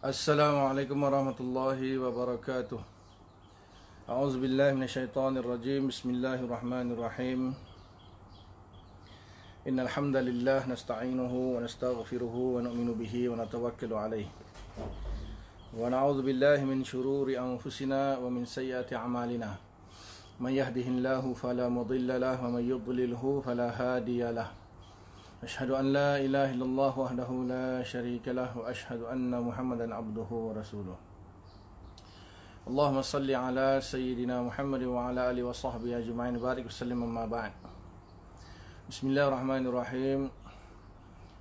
Assalamualaikum warahmatullahi wabarakatuh. A'udzubillahi minasyaitonir rajim. Bismillahirrahmanirrahim. Innal hamdalillah nasta'inuhu wa nastaghfiruhu wa nu'minu bihi wa natawakkalu alayh. Wa na'udzu billahi min shururi anfusina wa min sayyiati a'malina. Man yahdihillahu fala mudilla lahu wa man yudlilhu fala hadiya lahu. أشهد أن لا إله إلا الله وحده لا شريك له وأشهد أن محمدا عبده ورسوله اللهم صل على سيدنا محمد وعلى آله وصحبه أجمعين بارك وسلم أما بعد بسم الله الرحمن الرحيم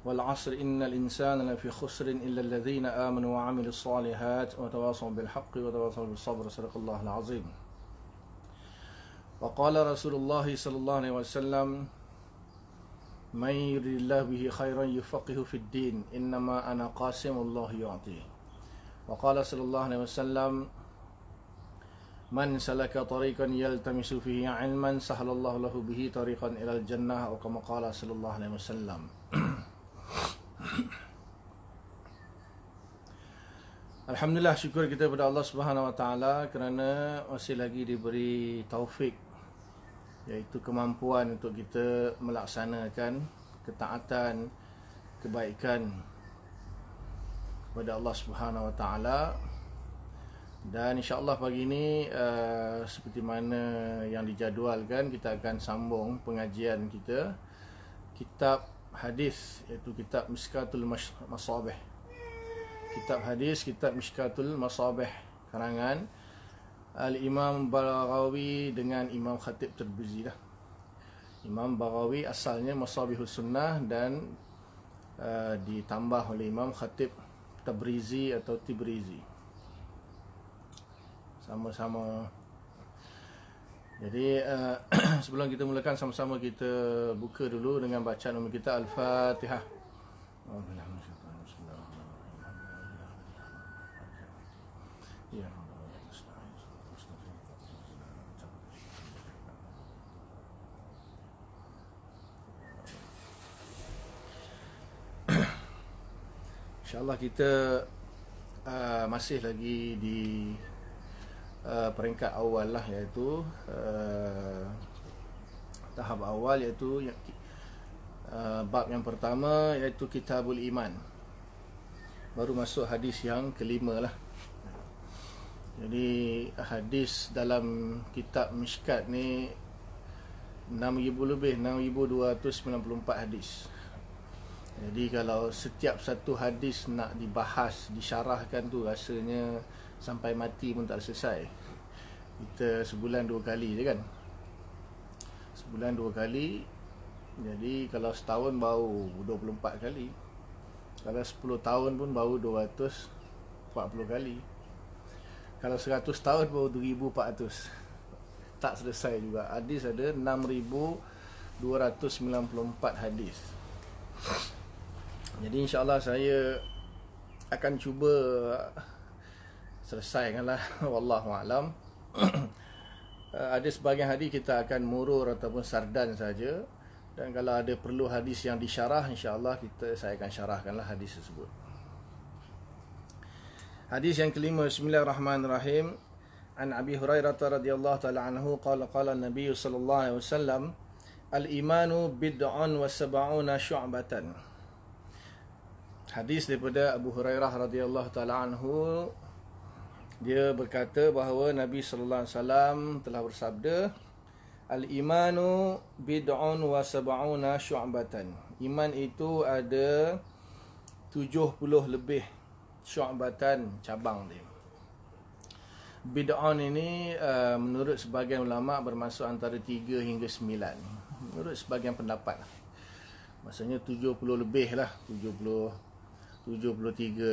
والعصر إن الإنسان لفي خسر إلا الذين آمنوا وعملوا الصالحات وتواصوا بالحق وتواصوا بالصبر صدق الله العظيم وقال رسول الله صلى الله عليه وسلم من يريد الله به خيرا يفقه في الدين إنما أنا قاسم الله يعطيه وقال صلى الله عليه وسلم من سلك طريقا يلتمس فيه علما سهل الله له به طريقا إلى الجنة أو كما قال صلى الله عليه وسلم. Alhamdulillah, syukur kita kepada Allah Subhanahu Wa Taala kerana masih lagi diberi taufik, iaitu kemampuan untuk kita melaksanakan ketaatan, kebaikan kepada Allah Subhanahu Wa Taala. Dan insya-Allah pagi ini seperti mana yang dijadualkan, kita akan sambung pengajian kita kitab hadis, iaitu kitab Mishkatul Masabih. Kitab hadis, kitab Mishkatul Masabih karangan Al-Imam Baghawi dengan Imam Khatib Tirmizi lah. Imam Baghawi asalnya Masabihus Sunnah dan ditambah oleh Imam Khatib Tabrizi atau Tibrizi. Sama-sama. Jadi sebelum kita mulakan, sama-sama kita buka dulu dengan bacaan umum kita Al-Fatihah. Ya. InsyaAllah kita masih lagi di peringkat awal lah, iaitu tahap awal, iaitu bab yang pertama, iaitu Kitabul Iman. Baru masuk hadis yang kelima lah. Jadi hadis dalam kitab Mishkat ni 6,000 lebih, 6,294 hadis. Jadi kalau setiap satu hadis nak dibahas, disyarahkan tu rasanya sampai mati pun tak selesai. Kita sebulan 2 kali je kan. Sebulan 2 kali. Jadi kalau setahun baru 24 kali. Kalau 10 tahun pun baru 240 kali. Kalau 100 tahun baru 2,400. Tak selesai juga. Hadis ada 6,294 hadis. Jadi insya-Allah saya akan cuba selesaikanlah. Wallahu a'lam. Ada sebahagian hadis kita akan murur ataupun sardan saja, dan kalau ada perlu hadis yang disyarah, insya-Allah saya akan syarahkanlah hadis tersebut. Hadis yang kelima, bismillahirrahmanirrahim. An Abi Hurairah radhiyallahu taala anhu qala qala an-nabiy sallallahu alaihi wasallam al-imanu bid'un wa sab'una syu'batan. Hadis daripada Abu Hurairah radhiyallahu taala anhu, dia berkata bahawa Nabi sallallahu alaihi wasallam telah bersabda, al-imanu bid'un wa sab'una syu'batan. Iman itu ada 70 lebih syu'batan, cabang dia. Bid'un ini menurut sebahagian ulama bermaksud antara 3 hingga 9. Menurut sebahagian pendapat, maksudnya 70 lebih lah, 73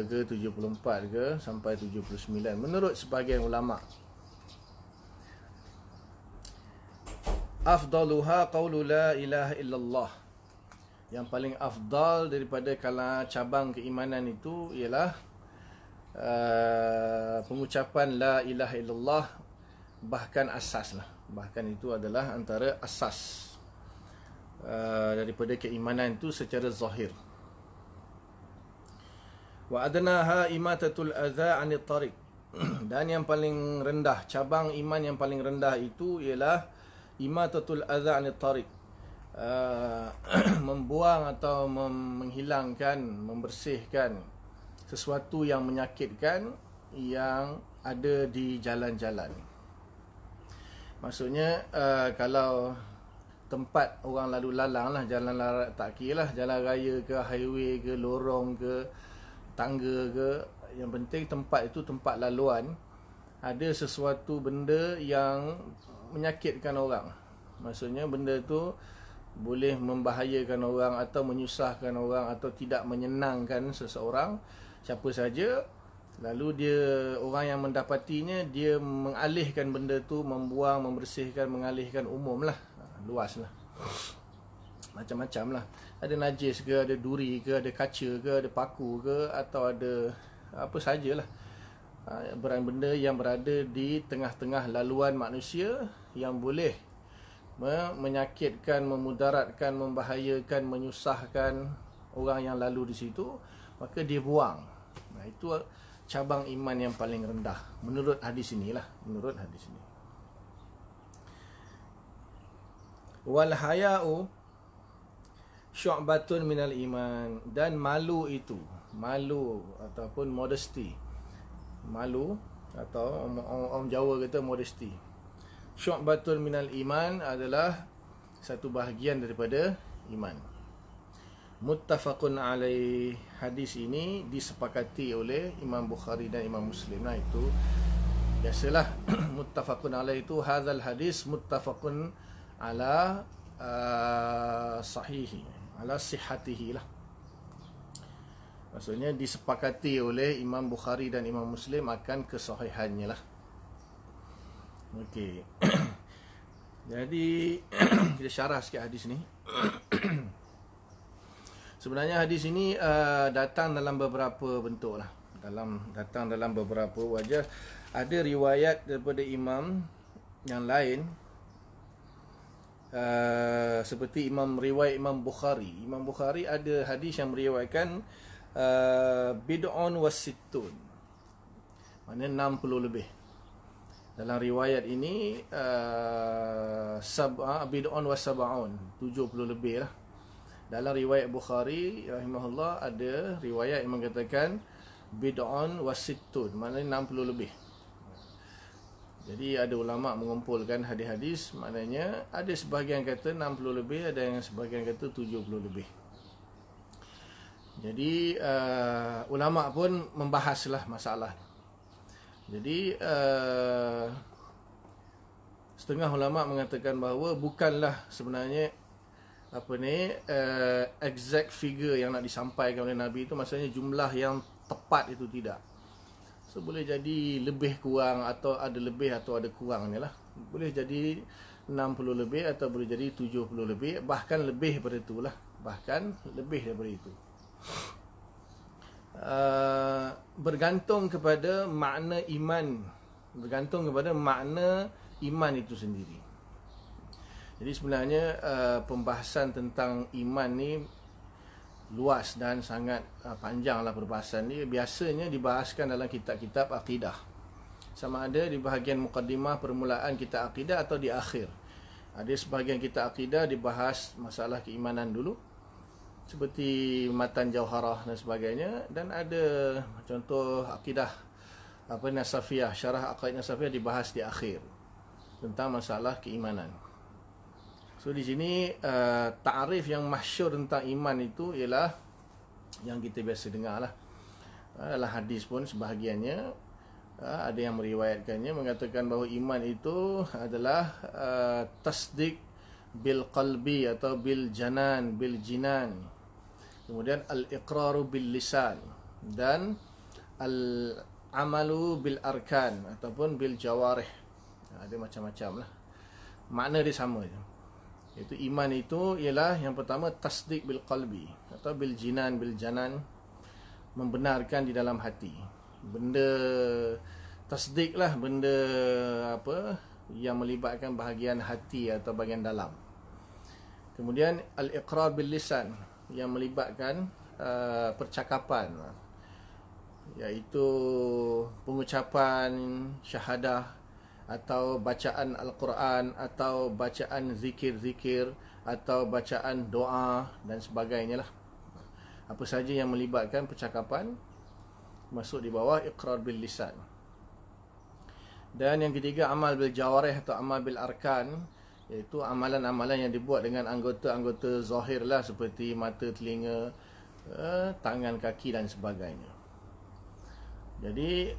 ke 74 ke sampai 79 menurut sebahagian ulama. Afdaluha qaulu la ilaha illallah. Yang paling afdal daripada cabang keimanan itu ialah pengucapan la ilaha illallah, bahkan asas lah. Bahkan itu adalah antara asas daripada keimanan itu secara zahir. Wa adnaha imatatul adza 'anil tariq. Dan yang paling rendah, cabang iman yang paling rendah itu ialah imatatul adza 'anil tariq. Membuang atau menghilangkan, membersihkan sesuatu yang menyakitkan yang ada di jalan-jalan. Maksudnya kalau tempat orang lalu lalang lah, jalan larat tak kira lah, jalan raya ke, highway ke, lorong ke, tangga ke, yang penting tempat itu tempat laluan, ada sesuatu benda yang menyakitkan orang. Maksudnya benda tu boleh membahayakan orang atau menyusahkan orang atau tidak menyenangkan seseorang, siapa saja. Lalu dia, orang yang mendapatinya, dia mengalihkan benda tu, membuang, membersihkan, mengalihkan, umum lah, luas lah, macam-macam lah. Ada najis ke, ada duri ke, ada kaca ke, ada paku ke, atau ada apa sajalah, benda yang berada di tengah-tengah laluan manusia yang boleh menyakitkan, memudaratkan, membahayakan, menyusahkan orang yang lalu di situ, maka dia buang. Nah, itu cabang iman yang paling rendah menurut hadis inilah, menurut hadis ini. Wal haya'u syu'batun minal iman. Dan malu itu, malu ataupun modesty, malu atau orang Jawa kata modesty, syu'batun minal iman adalah satu bahagian daripada iman. Muttafaqun alaih. Hadis ini disepakati oleh Imam Bukhari dan Imam Muslim. Nah, itu biasalah muttafaqun alaih itu, hadzal hadis muttafaqun ala sahihi, ala sihhatihi lah. Maksudnya disepakati oleh Imam Bukhari dan Imam Muslim akan kesahihannya lah. Okey. Jadi kita syarah sikit hadis ni. Sebenarnya hadis ini datang dalam beberapa bentuk lah, datang dalam beberapa wajah. Ada riwayat daripada imam yang lain, seperti riwayat Imam Bukhari. Imam Bukhari ada hadis yang meriwayatkan bid'un wasittun, maknanya 60 lebih. Dalam riwayat ini bid'un wasab'un, 70 lebih lah. Dalam riwayat Bukhari rahimahullah ada riwayat yang mengatakan bid'un wasittun, maknanya 60 lebih. Jadi ada ulama mengumpulkan hadis-hadis, maknanya ada sebahagian kata 60 lebih, ada yang sebahagian kata 70 lebih. Jadi ulama pun membahaslah masalah. Jadi setengah ulama mengatakan bahawa bukanlah sebenarnya exact figure yang nak disampaikan oleh Nabi itu, maksudnya jumlah yang tepat itu tidak. So boleh jadi lebih kurang, atau ada lebih atau ada kurangnya lah. Boleh jadi 60 lebih atau boleh jadi 70 lebih, bahkan lebih daripada itulah, bahkan lebih daripada itu. Bergantung kepada makna iman, bergantung kepada makna iman itu sendiri. Jadi sebenarnya pembahasan tentang iman ni luas dan sangat panjanglah perbahasan ni. Biasanya dibahaskan dalam kitab-kitab akidah, sama ada di bahagian muqaddimah permulaan kitab akidah atau di akhir. Ada sebahagian kitab akidah dibahas masalah keimanan dulu, seperti Matan Jauharah dan sebagainya, dan ada contoh akidah Nasafiyah, syarah Aqaidah Nasafiyah dibahas di akhir tentang masalah keimanan. So di sini ta'arif yang masyhur tentang iman itu ialah yang kita biasa dengar lah. Dalam hadis pun sebahagiannya ada yang meriwayatkannya, mengatakan bahawa iman itu adalah tasdik bil qalbi atau bil janan, bil jinan, kemudian al-iqraru bil lisan, dan al-amalu bil arkan ataupun bil jawarih. Ada macam-macam lah, makna dia sama je. Iaitu iman itu ialah yang pertama tasdik bil qalbi atau bil jinan, bil janan, membenarkan di dalam hati. Benda tasdik lah, benda apa yang melibatkan bahagian hati atau bahagian dalam. Kemudian al-iqrar bil lisan yang melibatkan percakapan, iaitu pengucapan syahadah atau bacaan Al-Quran atau bacaan zikir-zikir atau bacaan doa dan sebagainya lah. Apa saja yang melibatkan percakapan masuk di bawah iqrar bil lisan. Dan yang ketiga, amal bil jawarih atau amal bil arkan, iaitu amalan-amalan yang dibuat dengan anggota-anggota zahir lah, seperti mata, telinga, tangan, kaki dan sebagainya. Jadi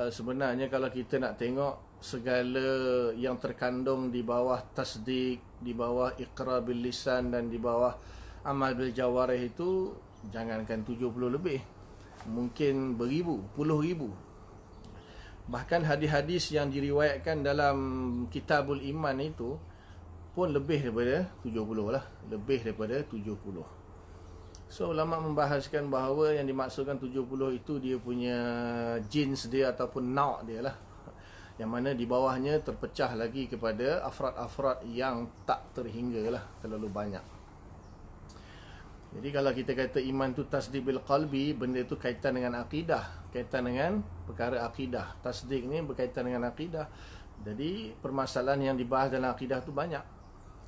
sebenarnya kalau kita nak tengok segala yang terkandung di bawah tasdik, di bawah iqrar bil lisan dan di bawah amal bil jawarih itu, jangankan 70 lebih, mungkin beribu, puluh ribu. Bahkan hadis-hadis yang diriwayatkan dalam Kitabul Iman itu pun lebih daripada 70 lah, lebih daripada 70. So ulama membahaskan bahawa yang dimaksudkan 70 itu dia punya jins dia ataupun nauk dia lah, yang mana di bawahnya terpecah lagi kepada afrad-afrad yang tak terhingga lah, terlalu banyak. Jadi kalau kita kata iman tu tasdik bil qalbi, benda tu kaitan dengan akidah, kaitan dengan perkara akidah. Tasdik ni berkaitan dengan akidah. Jadi permasalahan yang dibahas dalam akidah tu banyak.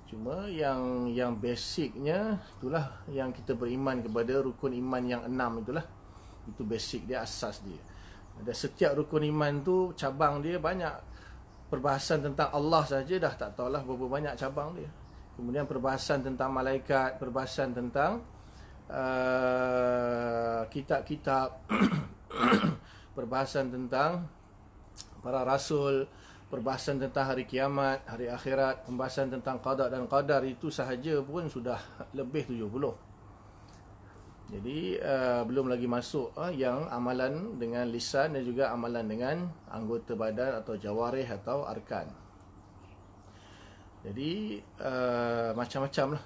Cuma yang basicnya itulah yang kita beriman kepada rukun iman yang 6 itulah. Itu basic dia, asas dia. Dan setiap rukun iman tu cabang dia banyak. Perbahasan tentang Allah saja dah tak tahulah berapa banyak cabang dia. Kemudian perbahasan tentang malaikat, perbahasan tentang kitab-kitab, perbahasan tentang para rasul, perbahasan tentang hari kiamat, hari akhirat, pembahasan tentang qada dan qadar, itu sahaja pun sudah lebih 70. Jadi belum lagi masuk yang amalan dengan lisan dan juga amalan dengan anggota badan atau jawarih atau arkan. Jadi macam-macam lah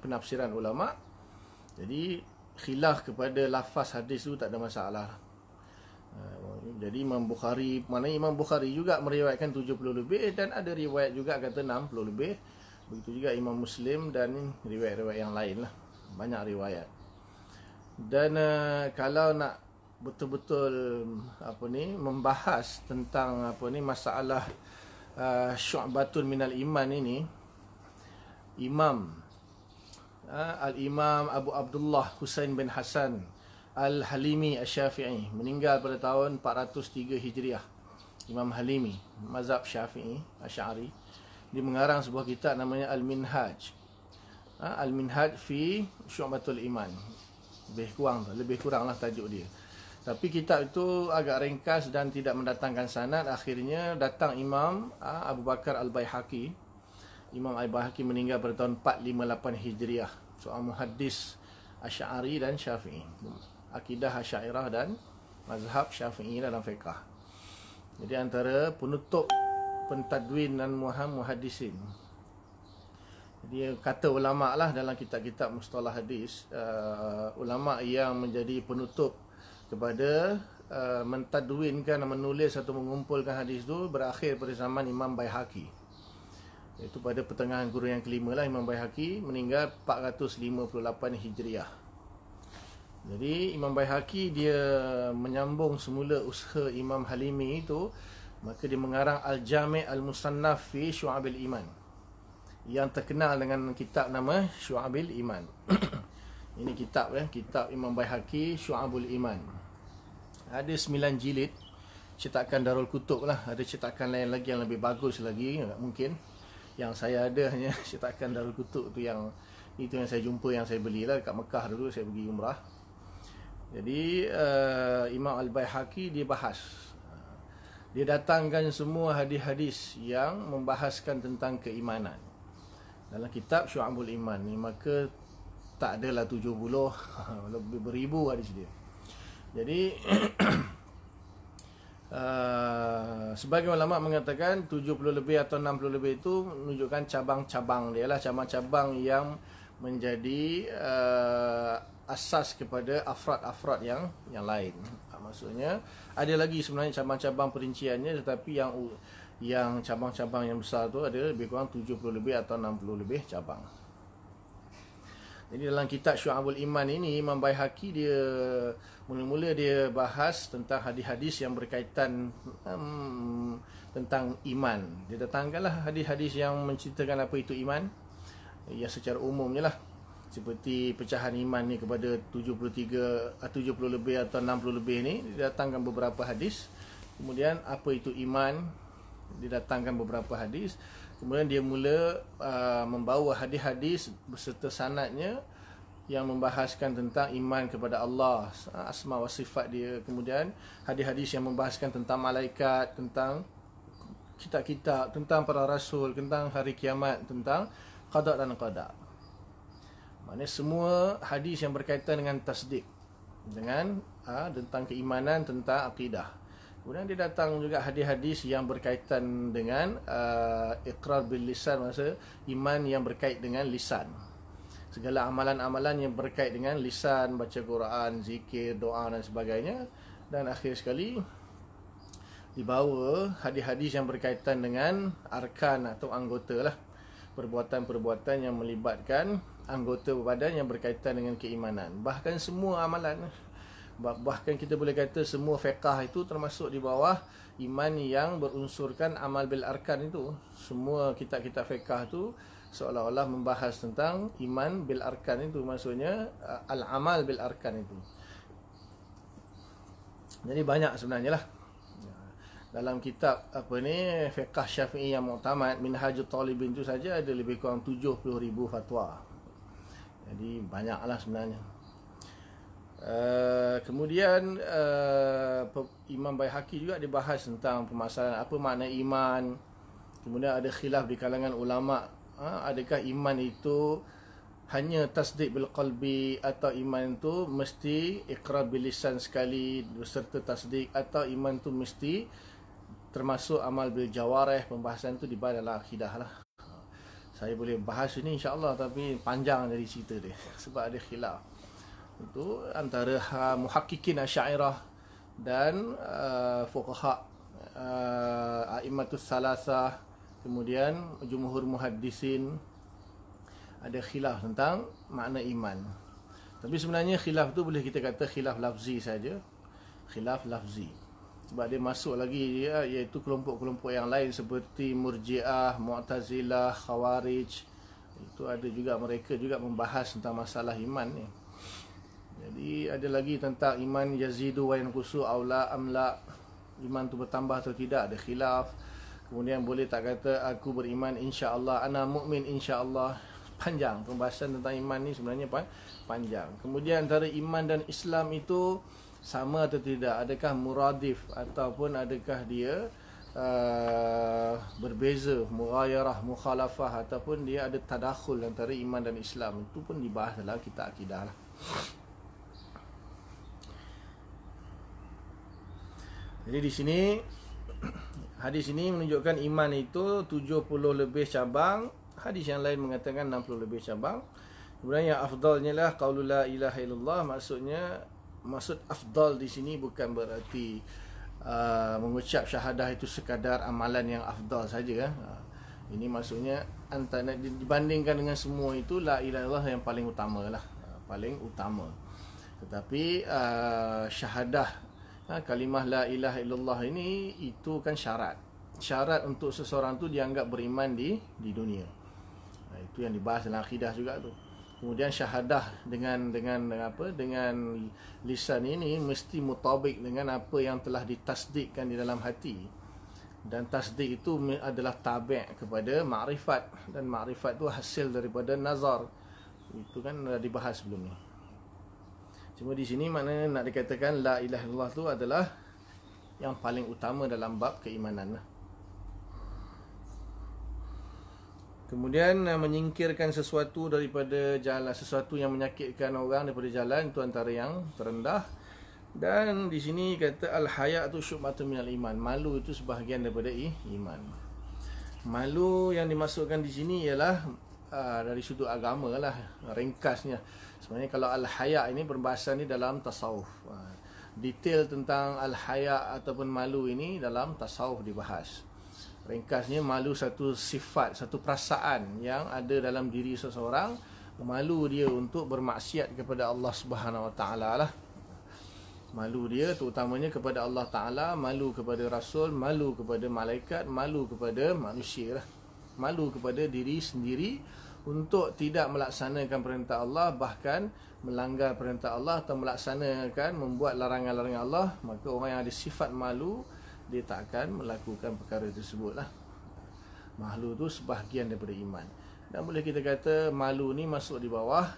penafsiran ulama. Jadi khilaf kepada lafaz hadis tu tak ada masalah. Jadi Imam Bukhari, mana Imam Bukhari juga meriwayatkan 70 lebih, dan ada riwayat juga kata 60 lebih. Begitu juga Imam Muslim dan riwayat-riwayat yang lain lah. Banyak riwayat. Dan kalau nak betul-betul membahas tentang masalah syu'batun minal iman ini, Al-Imam Abu Abdullah Husain bin Hasan Al-Halimi Asy-Syafi'i meninggal pada tahun 403 Hijriah. Imam Halimi, mazhab Syafi'i Asy'ari. Dia mengarang sebuah kitab namanya Al-Minhaj. Al-Minhaj fi Syu'batul Iman. Lebih kurang lah tajuk dia. Tapi kitab itu agak ringkas dan tidak mendatangkan sanad. Akhirnya datang Imam Abu Bakar Al-Baihaqi. Imam Al-Baihaqi meninggal pada tahun 458 Hijriah. Seorang muhaddis Asy'ari dan Syafi'i. Akidah Asy'ariyah dan mazhab Syafi'i dalam fiqh. Jadi antara penutup pentadwin dan muhaddisin. Jadi kata ulama lah dalam kitab-kitab mustalah hadis, ulama yang menjadi penutup kepada mentadwinkan, menulis atau mengumpulkan hadis itu berakhir pada zaman Imam Baihaqi. Iaitu pada pertengahan kurun yang kelima lah Imam Baihaqi meninggal 458 Hijriah. Jadi Imam Baihaqi dia menyambung semula usaha Imam Halimi itu, maka dia mengarang Al-Jami' Al-Musannaf fi Syu'abil Iman, yang terkenal dengan kitab nama Syu'abil Iman. Ini kitab kitab Imam Baihaqi, Syu'abul Iman. Ada 9 jilid, cetakan Darul Kutub lah. Ada cetakan lain lagi yang lebih bagus lagi, mungkin. Yang saya ada hanya cetakan Darul Kutub tu, yang itu yang saya jumpa, yang saya belilah dekat Mekah dulu saya pergi umrah. Jadi Imam Al-Baihaqi dia bahas, dia datangkan semua hadis-hadis yang membahaskan tentang keimanan dalam kitab Syu'abul Iman ni. Maka tak adalah 70, lebih beribu hadis dia. Jadi sebagai ulama mengatakan 70 lebih atau 60 lebih itu menunjukkan cabang-cabang dia lah, cabang-cabang yang menjadi asas kepada afrad-afrad yang lain. Maksudnya ada lagi sebenarnya cabang-cabang perinciannya, tetapi yang cabang-cabang yang besar tu ada lebih kurang 70 lebih atau 60 lebih cabang. Jadi dalam kitab Syu'abul Iman ini, Imam Baihaqi dia mula-mula dia bahas tentang hadis-hadis yang berkaitan tentang iman. Dia datangkanlah hadis-hadis yang menceritakan apa itu iman, ya secara umumnya lah. Seperti pecahan iman ni kepada 70 lebih atau 60 lebih ni, dia datangkan beberapa hadis. Kemudian apa itu iman, didatangkan beberapa hadis. Kemudian dia mula membawa hadis-hadis beserta sanadnya yang membahaskan tentang iman kepada Allah, asma wa sifat dia. Kemudian hadis-hadis yang membahaskan tentang malaikat, tentang kitab-kitab, tentang para rasul, tentang hari kiamat, tentang qada dan qadar. Maksudnya semua hadis yang berkaitan dengan tasdik, dengan tentang keimanan, tentang akidah. Kemudian dia datang juga hadis-hadis yang berkaitan dengan iqrar bil lisan, maksud iman yang berkait dengan lisan. Segala amalan-amalan yang berkait dengan lisan, baca Quran, zikir, doa dan sebagainya. Dan akhir sekali dibawa hadis-hadis yang berkaitan dengan arkan atau anggota lah, perbuatan-perbuatan yang melibatkan anggota badan yang berkaitan dengan keimanan. Bahkan semua amalan, bahkan kita boleh kata semua fiqah itu termasuk di bawah iman yang berunsurkan amal bil arkan itu. Semua kitab-kitab fiqah itu seolah-olah membahas tentang iman bil arkan itu, maksudnya al-amal bil arkan itu. Jadi banyak sebenarnya lah. Dalam kitab fiqh Syafi'i yang muktamad, Minhajut Talibin itu saja ada lebih kurang 70,000 fatwa. Jadi banyaklah sebenarnya. Kemudian Imam Baihaqi juga dibahas tentang permasalahan apa makna iman. Kemudian ada khilaf di kalangan ulama, adakah iman itu hanya tasdik bil qalbi, atau iman itu mesti iqrar bil lisan sekali beserta tasdik, atau iman itu mesti termasuk amal bil jawarih. Pembahasan itu dibahas dalam akidah lah. Saya boleh bahas ini insya-Allah, tapi panjang dari cerita dia sebab ada khilaf. Itu antara muhaqqiqin Asy'ariyah dan fuqaha a'immatus salasah, kemudian jumhur muhaddisin, ada khilaf tentang makna iman. Tapi sebenarnya khilaf tu boleh kita kata khilaf lafzi saja, khilaf lafzi. Sebab dia masuk lagi iaitu kelompok-kelompok yang lain seperti Murji'ah, Mu'tazilah, Khawarij. Itu ada juga, mereka juga membahas tentang masalah iman ni. Jadi ada lagi tentang iman yazidu wa yanqusu aula amla, iman tu bertambah atau tidak, ada khilaf. Kemudian boleh tak kata aku beriman insya-Allah, ana mukmin insya-Allah. Panjang pembahasan tentang iman ni sebenarnya panjang. Kemudian antara iman dan Islam itu sama atau tidak, adakah muradif ataupun adakah dia berbeza, mughayarah, mukhalafah, ataupun dia ada tadakhul antara iman dan Islam. Itu pun dibahas dalam kitab akidah lah. Jadi di sini hadis ini menunjukkan iman itu 70 lebih cabang. Hadis yang lain mengatakan 60 lebih cabang. Kemudian yang afdalnya lah qaulul la ilaha illallah. Maksud afdal di sini bukan berarti mengucap syahadah itu sekadar amalan yang afdal saja. Ini maksudnya antara dibandingkan dengan semua itu, la ilaha illallah yang paling utama lah, paling utama. Tetapi syahadah, kalimah la ilaha illallah ini itu kan syarat untuk seseorang tu dianggap beriman di dunia. Itu yang dibahas dalam akidah juga tu. Kemudian syahadah dengan lisan ini mesti mutabik dengan apa yang telah ditasdikkan di dalam hati. Dan tasdik itu adalah tabi' kepada makrifat, dan makrifat itu hasil daripada nazar. Itu kan dah dibahas sebelum ni. Cuma di sini maknanya nak dikatakan la ilaha illallah tu adalah yang paling utama dalam bab keimanan lah. Kemudian menyingkirkan sesuatu daripada jalan, sesuatu yang menyakitkan orang daripada jalan, itu antara yang terendah. Dan di sini kata al-haya'atu syu'batun minal iman, malu itu sebahagian daripada iman. Malu yang dimasukkan di sini ialah dari sudut agama lah, ringkasnya. Sebenarnya kalau al-haya' ini perbahasan ni dalam tasawuf. Detail tentang al-haya' ataupun malu ini dalam tasawuf dibahas. Ringkasnya, malu satu sifat, satu perasaan yang ada dalam diri seseorang, Malu dia untuk bermaksiat kepada Allah Subhanahu Wa Taala lah. Malu dia terutamanya kepada Allah Ta'ala, malu kepada Rasul, malu kepada malaikat, malu kepada manusia lah. Malu kepada diri sendiri untuk tidak melaksanakan perintah Allah, bahkan melanggar perintah Allah atau melaksanakan, membuat larangan-larangan Allah. Maka orang yang ada sifat malu, dia tak akan melakukan perkara tersebut lah. Malu tu sebahagian daripada iman. Dan boleh kita kata malu ni masuk di bawah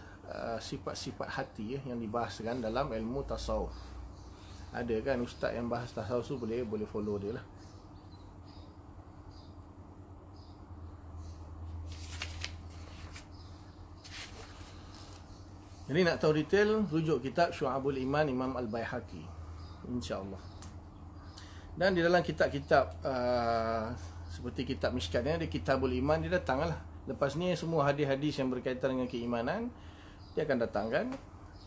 sifat-sifat hati yang dibahaskan dalam ilmu tasawuf. Ada kan ustaz yang bahas tasawuf tu, boleh follow dia lah. Jadi nak tahu detail, rujuk kitab Syu'abul Iman Imam Al-Baihaqi, insya-Allah. Dan di dalam kitab-kitab seperti kitab Mishkat ni ada Kitabul Iman, dia datang lah. Lepas ni semua hadis-hadis yang berkaitan dengan keimanan dia akan datangkan.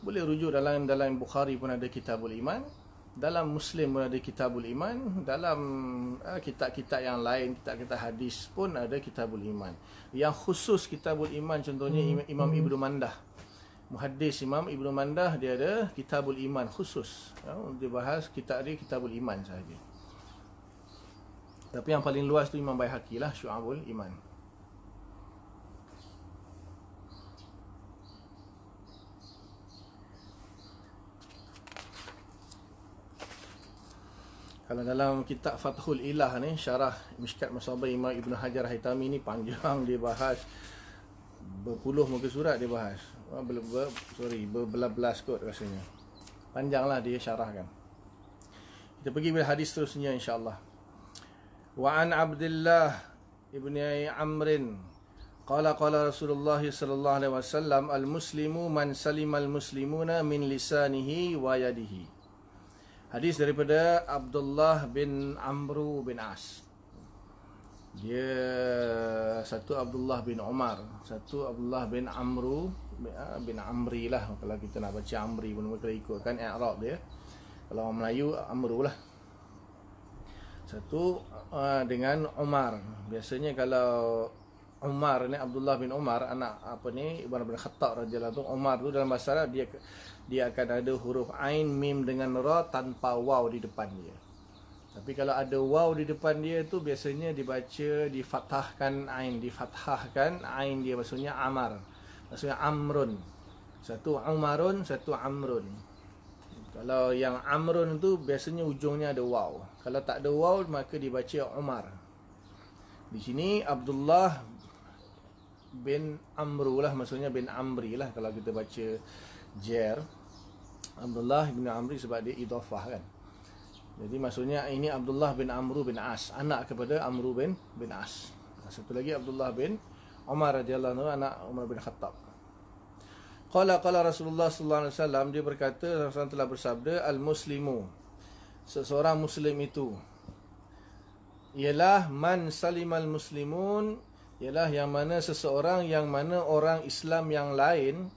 Boleh rujuk dalam Bukhari pun ada Kitabul Iman, dalam Muslim pun ada Kitabul Iman, dalam kitab-kitab yang lain, kitab-kitab hadis pun ada Kitabul Iman. Yang khusus Kitabul Iman contohnya Imam Ibnu Mandah, muhaddis Imam Ibnu Mandah, dia ada Kitabul Iman khusus. Dia bahas kitab dia Kitabul Iman sahaja. Tapi yang paling luas tu Imam Baihaqi lah, Syu'abul Iman. Kalau dalam kitab Fathul Ilah ni, syarah Mishkat Masabih Imam Ibn Hajar Haytami ni panjang, dia bahas berpuluh muka surat dia bahas. Berbelas kot rasanya. Panjanglah dia syarahkan. Kita pergi pada hadis seterusnya insya-Allah. Wa an Abdullah ibni Amrin qala Rasulullah sallallahu alaihi wasallam al-muslimu man salimal muslimuna min lisanihi wa yadihi. Hadis daripada Abdullah bin Amru bin As. Dia satu Abdullah bin Umar, satu Abdullah bin Amru bin Amri lah. Kalau kita nak baca Amri pun kita ikutkan i'rab dia. Kalau orang Melayu Amru lah. Satu dengan Umar. Biasanya kalau Umar ni, Abdullah bin Umar, anak Umar bin Khattab radhiyallahu anhu, Umar tu dalam bahasa Arab dia akan ada huruf ain, mim dengan ra tanpa waw di depan dia. Tapi kalau ada waw di depan dia tu biasanya dibaca difathahkan ain, dia maksudnya Amar. Maksudnya Amrun. Satu Umarun, satu Amrun. Kalau yang Amrun tu biasanya ujungnya ada waw. Kalau tak ada waw maka dibaca Umar. Di sini Abdullah bin Amru lah, maksudnya bin Amri lah kalau kita baca Jer. Abdullah bin Amri sebab dia idhafah kan. Jadi maksudnya ini Abdullah bin Amru bin As, anak kepada Amru bin As. Satu lagi Abdullah bin Umar radhiyallahu anhu, anak Umar bin Khattab. Qala Rasulullah sallallahu alaihi wasallam, dia berkata, Rasulullah telah bersabda, al-muslimu, seseorang muslim itu ialah man salimal muslimun, ialah yang mana seseorang yang mana orang Islam yang lain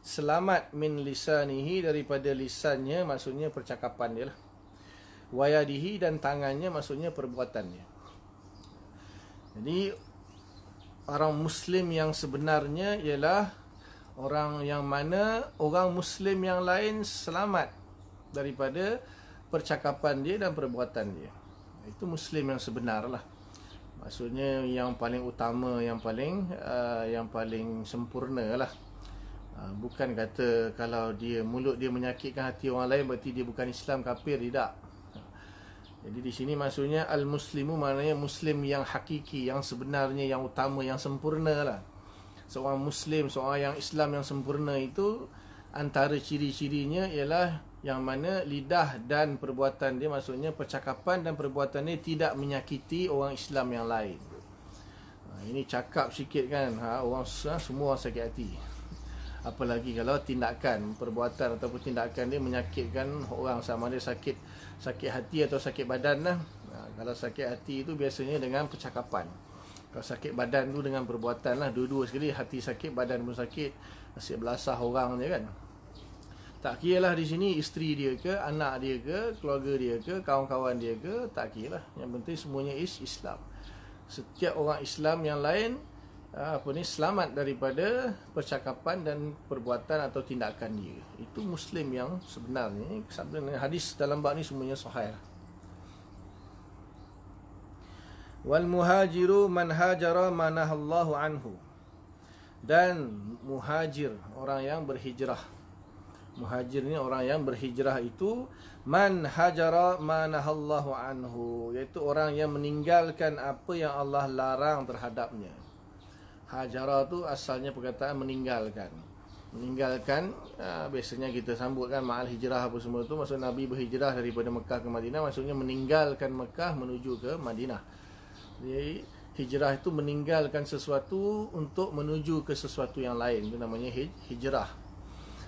selamat min lisanihi, daripada lisannya, maksudnya percakapan dia lah, wayadihi, dan tangannya, maksudnya perbuatannya. Jadi orang muslim yang sebenarnya ialah orang yang mana orang muslim yang lain selamat daripada percakapan dia dan perbuatan dia. Itu muslim yang sebenar lah. Maksudnya yang paling utama, yang paling sempurna lah. Bukan kata kalau dia mulut dia menyakitkan hati orang lain berarti dia bukan Islam, kafir, tidak. Jadi di sini maksudnya al-muslimu maknanya muslim yang hakiki, yang sebenarnya, yang utama, yang sempurna lah. Seorang muslim, seorang yang Islam yang sempurna itu antara ciri-cirinya ialah yang mana lidah dan perbuatan dia, maksudnya percakapan dan perbuatan dia tidak menyakiti orang Islam yang lain. Ini cakap sikit kan, orang semua orang sakit hati. Apalagi kalau tindakan, perbuatan ataupun tindakan dia menyakitkan orang, sama ada sakit hati atau sakit badan lah. Kalau sakit hati itu biasanya dengan percakapan. Kalau sakit badan tu dengan perbuatan lah, dua-dua sekali, hati sakit, badan pun sakit, asyik belasah orang je kan. Tak kira lah di sini isteri dia ke, anak dia ke, keluarga dia ke, kawan-kawan dia ke, tak kira lah. Yang penting semuanya is Islam. Setiap orang Islam yang lain selamat daripada percakapan dan perbuatan atau tindakan dia. Itu Muslim yang sebenarnya. Hadis dalam bab ni semuanya sahih. Wal muhajiru man hajara manahallahu anhu. Dan muhajir, orang yang berhijrah. Muhajir ni orang yang berhijrah itu man hajara manahallahu anhu, iaitu orang yang meninggalkan apa yang Allah larang terhadapnya. Hajara tu asalnya perkataan meninggalkan. Meninggalkan, biasanya kita sambutkan ma'al hijrah apa semua tu. Maksud Nabi berhijrah daripada Mekah ke Madinah, maksudnya meninggalkan Mekah menuju ke Madinah. Jadi hijrah itu meninggalkan sesuatu untuk menuju ke sesuatu yang lain. Itu namanya hijrah.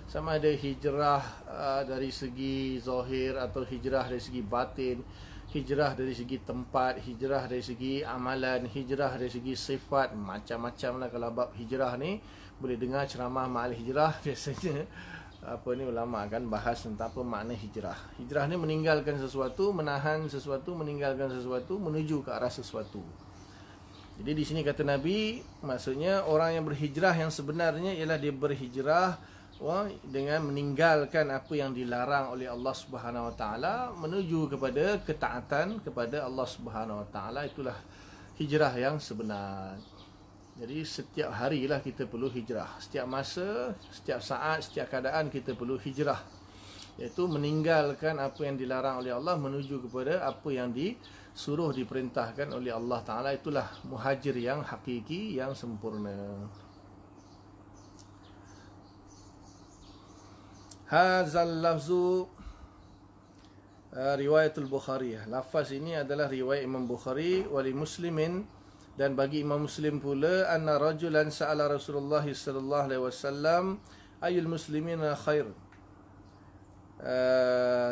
Sama ada hijrah dari segi zahir atau hijrah dari segi batin, hijrah dari segi tempat, hijrah dari segi amalan, hijrah dari segi sifat, macam-macam lah. Kalau bab hijrah ni boleh dengar ceramah ma'al hijrah. Biasanya ulama kan bahas tentang apa makna hijrah. Hijrah ni meninggalkan sesuatu, menahan sesuatu, meninggalkan sesuatu menuju ke arah sesuatu. Jadi di sini kata Nabi, maksudnya orang yang berhijrah yang sebenarnya ialah dia berhijrah dengan meninggalkan apa yang dilarang oleh Allah Subhanahu Wa Taala menuju kepada ketaatan kepada Allah Subhanahu Wa Taala. Itulah hijrah yang sebenar. Jadi setiap harilah kita perlu hijrah. Setiap masa, setiap saat, setiap keadaan kita perlu hijrah, iaitu meninggalkan apa yang dilarang oleh Allah menuju kepada apa yang disuruh, diperintahkan oleh Allah Taala. Itulah muhajir yang hakiki, yang sempurna. Hazal lafzu riwayatul Bukhari. Lafaz ini adalah riwayat Imam Bukhari. Wali Muslimin, dan bagi Imam Muslim pula, anna rajulan sa'ala Rasulullah sallallahu alaihi wasallam ayul muslimina khair.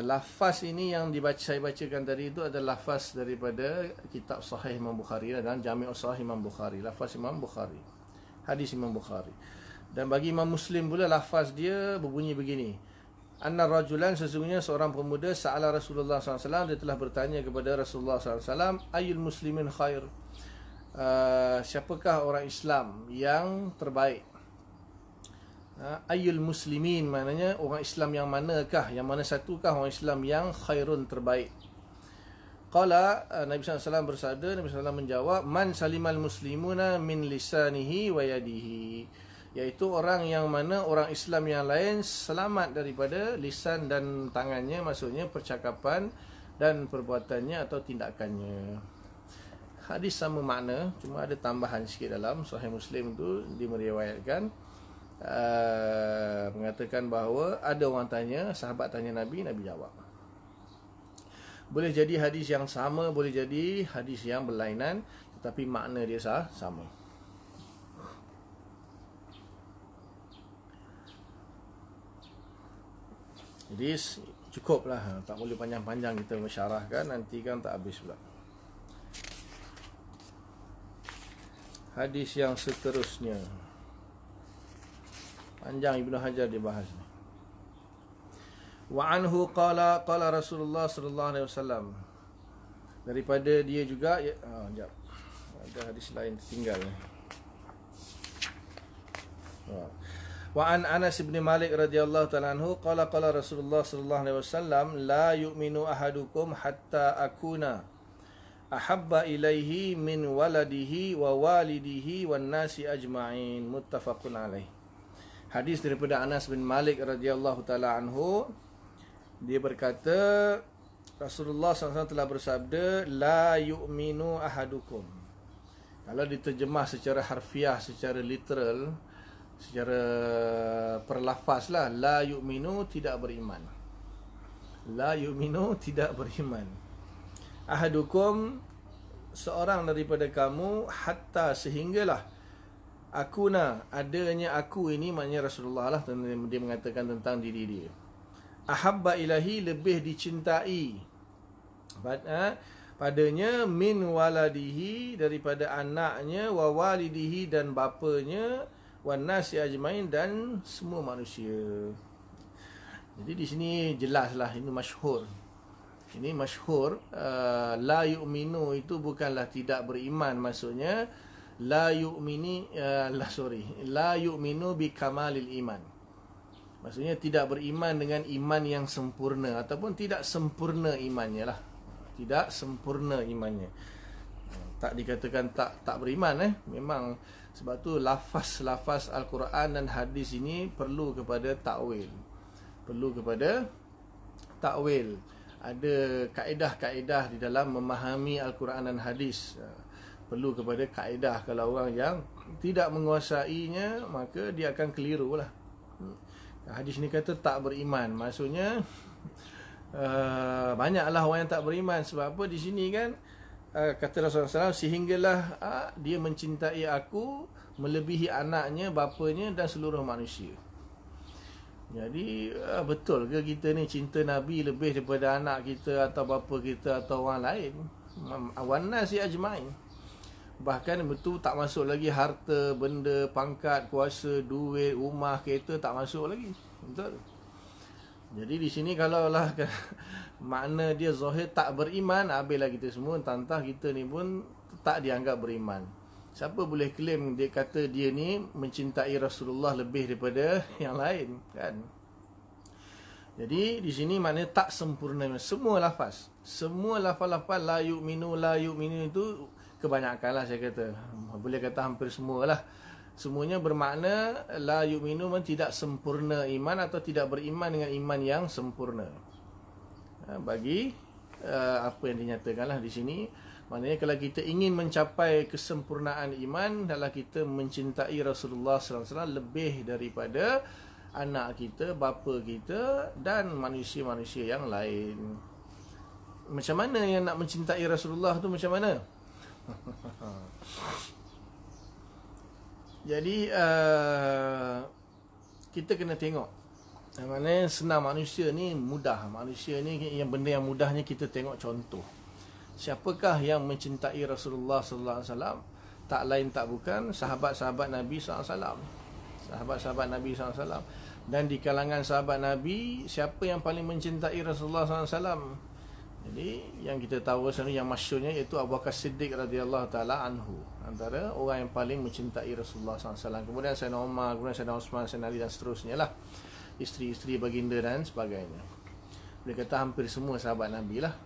Lafaz ini yang saya bacakan tadi itu adalah lafaz daripada kitab Sahih Imam Bukhari dan Jami' Sahih Imam Bukhari. Lafaz Imam Bukhari, hadis Imam Bukhari. Dan bagi Imam Muslim pula, lafaz dia berbunyi begini: anna rajulan, sesungguhnya seorang pemuda, sa'ala Rasulullah SAW, dia telah bertanya kepada Rasulullah SAW, ayul muslimin khair, siapakah orang Islam yang terbaik? Ayul muslimin maknanya orang Islam yang manakah, yang mana satukah orang Islam yang khairun, terbaik? Qala, Nabi SAW bersabda, Nabi SAW menjawab, man salimal muslimuna min lisanihi wa yadihi, iaitu orang yang mana orang Islam yang lain selamat daripada lisan dan tangannya, maksudnya percakapan dan perbuatannya atau tindakannya. Hadis sama makna, cuma ada tambahan sikit dalam Sahih Muslim tu. Dia meriwayatkan mengatakan bahawa ada orang tanya, sahabat tanya Nabi, Nabi jawab. Boleh jadi hadis yang sama, boleh jadi hadis yang berlainan, tetapi makna dia sama. Jadi cukuplah, tak boleh panjang-panjang kita mensyarahkan, nanti kan tak habis pula. Hadis yang seterusnya panjang, Ibnu Hajar dia bahas ni. Wa anhu qala qala Rasulullah sallallahu alaihi wasallam. Daripada dia juga sekejap. Ada hadis lain tertinggal ni. Wa an Anas bin Malik radhiyallahu ta'ala anhu qala qala Rasulullah sallallahu alaihi wasallam la yu'minu ahadukum hatta akuna ahabba ilaihi min waladihi wa walidihi wan nasi ajma'in, muttafaqun alaih. Hadis daripada Anas bin Malik radhiyallahu ta'ala anhu, dia berkata Rasulullah SAW telah bersabda, la yu'minu ahadukum. Kalau diterjemah secara harfiah, secara literal, secara perlafaz lah, la yu'minu, tidak beriman. La yu'minu, tidak beriman. Ahadukum, seorang daripada kamu, hatta, sehinggalah, akuna, adanya aku ini, maknanya Rasulullah lah, dia mengatakan tentang diri dia, ahabba ilahi, lebih dicintai padanya, min waladihi, daripada anaknya, wa walidihi, dan bapanya, wan nasi ajmain, dan semua manusia. Jadi di sini jelaslah, ini masyhur. Ini masyhur, la yu'minu itu bukanlah tidak beriman, maksudnya la yu'minu bi kamalil iman. Maksudnya tidak beriman dengan iman yang sempurna, ataupun tidak sempurna imannya lah. Tidak sempurna imannya. Tak dikatakan tak beriman Memang sebab tu lafaz Al-Quran dan hadis ini perlu kepada takwil. Perlu kepada takwil. Ada kaedah-kaedah di dalam memahami Al-Quran dan hadis. Perlu kepada kaedah. Kalau orang yang tidak menguasainya, maka dia akan keliru lah. Hadis ni kata tak beriman. Maksudnya banyaklah orang yang tak beriman. Sebab apa di sini kan, kata Rasulullah SAW, sehinggalah dia mencintai aku melebihi anaknya, bapanya dan seluruh manusia. Jadi betul ke kita ni cinta Nabi lebih daripada anak kita atau bapa kita atau orang lain? Wan nasi ajmain. Bahkan betul tak masuk lagi harta, benda, pangkat, kuasa, duit, rumah, kereta, tak masuk lagi. Betul. Jadi di sini kalaulah makna dia zahir tak beriman, habislah kita semua, entah kita ni pun tak dianggap beriman. Siapa boleh claim dia kata dia ni mencintai Rasulullah lebih daripada yang lain, kan? Jadi di sini maknanya tak sempurna. Semua lafaz la yu'minu itu kebanyakan lah saya kata. Boleh kata hampir semualah. Semuanya bermakna la yu'minu, tidak sempurna iman atau tidak beriman dengan iman yang sempurna. Bagi apa yang dinyatakanlah di sini, maknanya kalau kita ingin mencapai kesempurnaan iman, adalah kita mencintai Rasulullah SAW lebih daripada anak kita, bapa kita dan manusia-manusia yang lain. Macam mana yang nak mencintai Rasulullah tu macam mana? Jadi kita kena tengok. Maknanya senang, manusia ni mudah. Manusia ni yang benda yang mudahnya kita tengok contoh. Siapakah yang mencintai Rasulullah sallallahu alaihi wasallam? Tak lain tak bukan sahabat-sahabat Nabi sallallahu alaihi wasallam. Sahabat-sahabat Nabi sallallahu alaihi wasallam. Dan di kalangan sahabat Nabi, siapa yang paling mencintai Rasulullah sallallahu alaihi wasallam? Jadi yang kita tahu sebenarnya yang masyhurnya iaitu Abu Bakar Siddiq radhiyallahu taala anhu, antara orang yang paling mencintai Rasulullah SAW. Kemudian Sayyidina Umar, kemudian Sayyidina Osman, Sayyidina Ali dan seterusnya lah, isteri-isteri baginda dan sebagainya. Boleh kata hampir semua sahabat Nabi lah.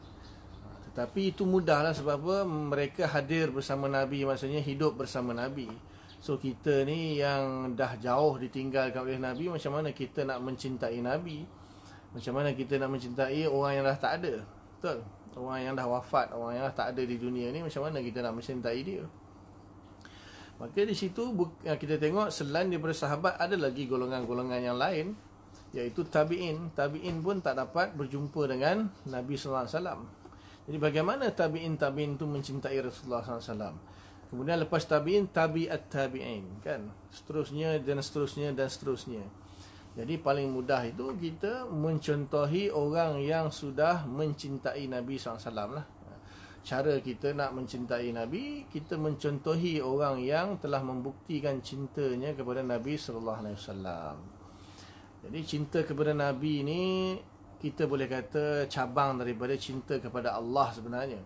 Tetapi itu mudahlah sebab apa? Mereka hadir bersama Nabi, maksudnya hidup bersama Nabi. So kita ni yang dah jauh ditinggalkan oleh Nabi, macam mana kita nak mencintai Nabi? Macam mana kita nak mencintai orang yang dah tak ada? Betul? Orang yang dah wafat, orang yang dah tak ada di dunia ni, macam mana kita nak mencintai dia? Maka di situ kita tengok selain daripada sahabat, ada lagi golongan-golongan yang lain, iaitu tabi'in. Tabi'in pun tak dapat berjumpa dengan Nabi sallallahu alaihi wasallam. Jadi bagaimana tabi'in tu mencintai Rasulullah sallallahu alaihi wasallam? Kemudian lepas tabi'in, tabi'at tabi'in, kan? Seterusnya dan seterusnya dan seterusnya. Jadi paling mudah itu kita mencontohi orang yang sudah mencintai Nabi SAW lah. Cara kita nak mencintai Nabi, kita mencontohi orang yang telah membuktikan cintanya kepada Nabi SAW. Jadi cinta kepada Nabi ni, kita boleh kata cabang daripada cinta kepada Allah sebenarnya.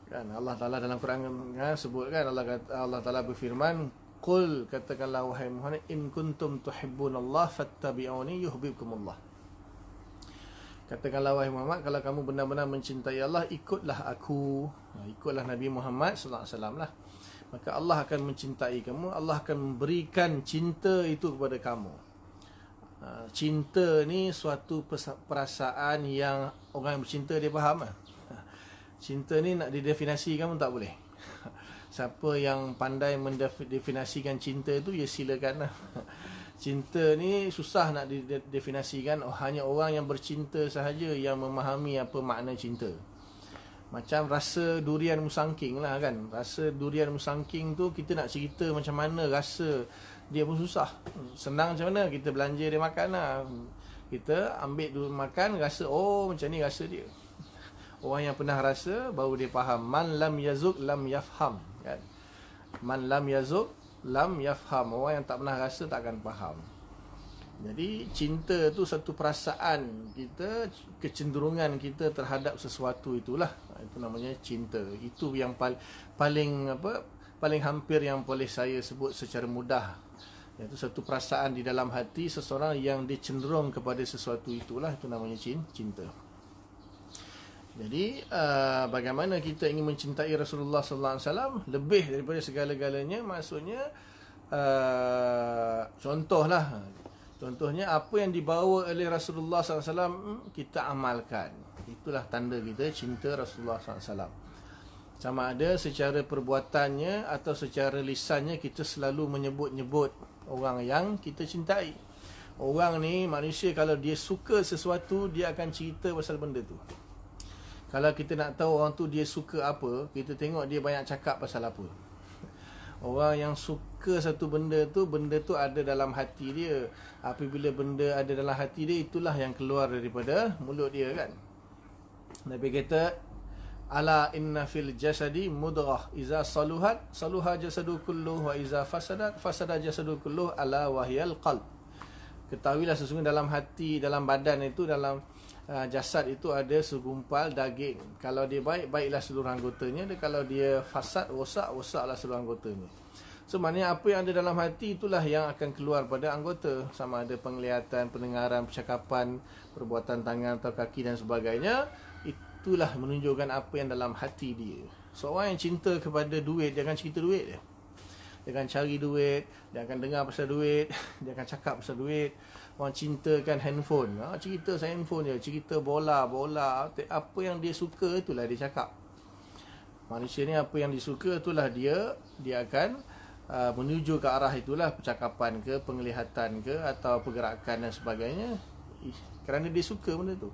Kan Allah Ta'ala dalam Quran kan, sebut kan, Allah Ta'ala berfirman, Qul, katakanlah wahai Muhammad, in kuntum tuhibbunallah fattabi'uni yuhibbukumullah. Katakanlah wahai Muhammad, kalau kamu benar-benar mencintai Allah, ikutlah aku, ikutlah Nabi Muhammad sallallahu alaihi wasallam lah. Maka Allah akan mencintai kamu, Allah akan memberikan cinta itu kepada kamu. Cinta ni suatu perasaan yang orang yang bercinta dia faham lah. Cinta ni nak didefinisikan pun tak boleh. Siapa yang pandai mendefinisikan cinta itu, ya silakan lah. Cinta ni susah nak didefinisikan. Hanya orang yang bercinta sahaja yang memahami apa makna cinta. Macam rasa durian musangking lah kan. Rasa durian musangking tu kita nak cerita macam mana rasa dia pun susah. Senang macam mana, kita belanja dia makan lah. Kita ambil dulu makan, rasa oh macam ni rasa dia. Orang yang pernah rasa baru dia faham. Man lam yazuk lam yafham, kan? Man lam yazuk lam yafham. Orang yang tak pernah rasa tak akan faham. Jadi cinta tu satu perasaan kita, kecenderungan kita terhadap sesuatu itulah. Itu namanya cinta. Itu yang paling paling hampir yang boleh saya sebut secara mudah, iaitu satu perasaan di dalam hati seseorang yang dicenderung kepada sesuatu itulah, itu namanya cinta. Jadi bagaimana kita ingin mencintai Rasulullah sallallahu alaihi wasallam lebih daripada segala-galanya, maksudnya contohnya apa yang dibawa oleh Rasulullah sallallahu alaihi wasallam kita amalkan. Itulah tanda kita cinta Rasulullah sallallahu alaihi wasallam. Sama ada secara perbuatannya atau secara lisannya kita selalu menyebut-nyebut orang yang kita cintai. Orang ni, manusia kalau dia suka sesuatu, dia akan cerita pasal benda tu. Kalau kita nak tahu orang tu dia suka apa, kita tengok dia banyak cakap pasal apa. Orang yang suka satu benda tu ada dalam hati dia. Apabila benda ada dalam hati dia, itulah yang keluar daripada mulut dia, kan. Nabi kata, ala inna fil jasadi mudghah iza saluhat saluha jasadu kulluh wa iza fasadat fasada jasadu kulluh ala wahyal qalb. Ketahuilah sesungguhnya dalam hati, dalam badan itu, dalam jasad itu ada segumpal daging. Kalau dia baik, baiklah seluruh anggotanya. Dan kalau dia fasad, rosaklah seluruh anggotanya. So maknanya apa yang ada dalam hati itulah yang akan keluar pada anggota. Sama ada penglihatan, pendengaran, percakapan, perbuatan tangan atau kaki dan sebagainya. Itulah menunjukkan apa yang dalam hati dia. So orang yang cinta kepada duit, dia akan cerita duit dia. Dia akan cari duit, dia akan dengar pasal duit, dia akan cakap pasal duit. Orang cintakan handphone, cerita pasal handphone dia, cerita bola, apa yang dia suka itulah dia cakap. Manusia ni apa yang disuka itulah dia akan menuju ke arah itulah, percakapan ke, penglihatan ke, atau pergerakan dan sebagainya. Kerana dia suka benda tu.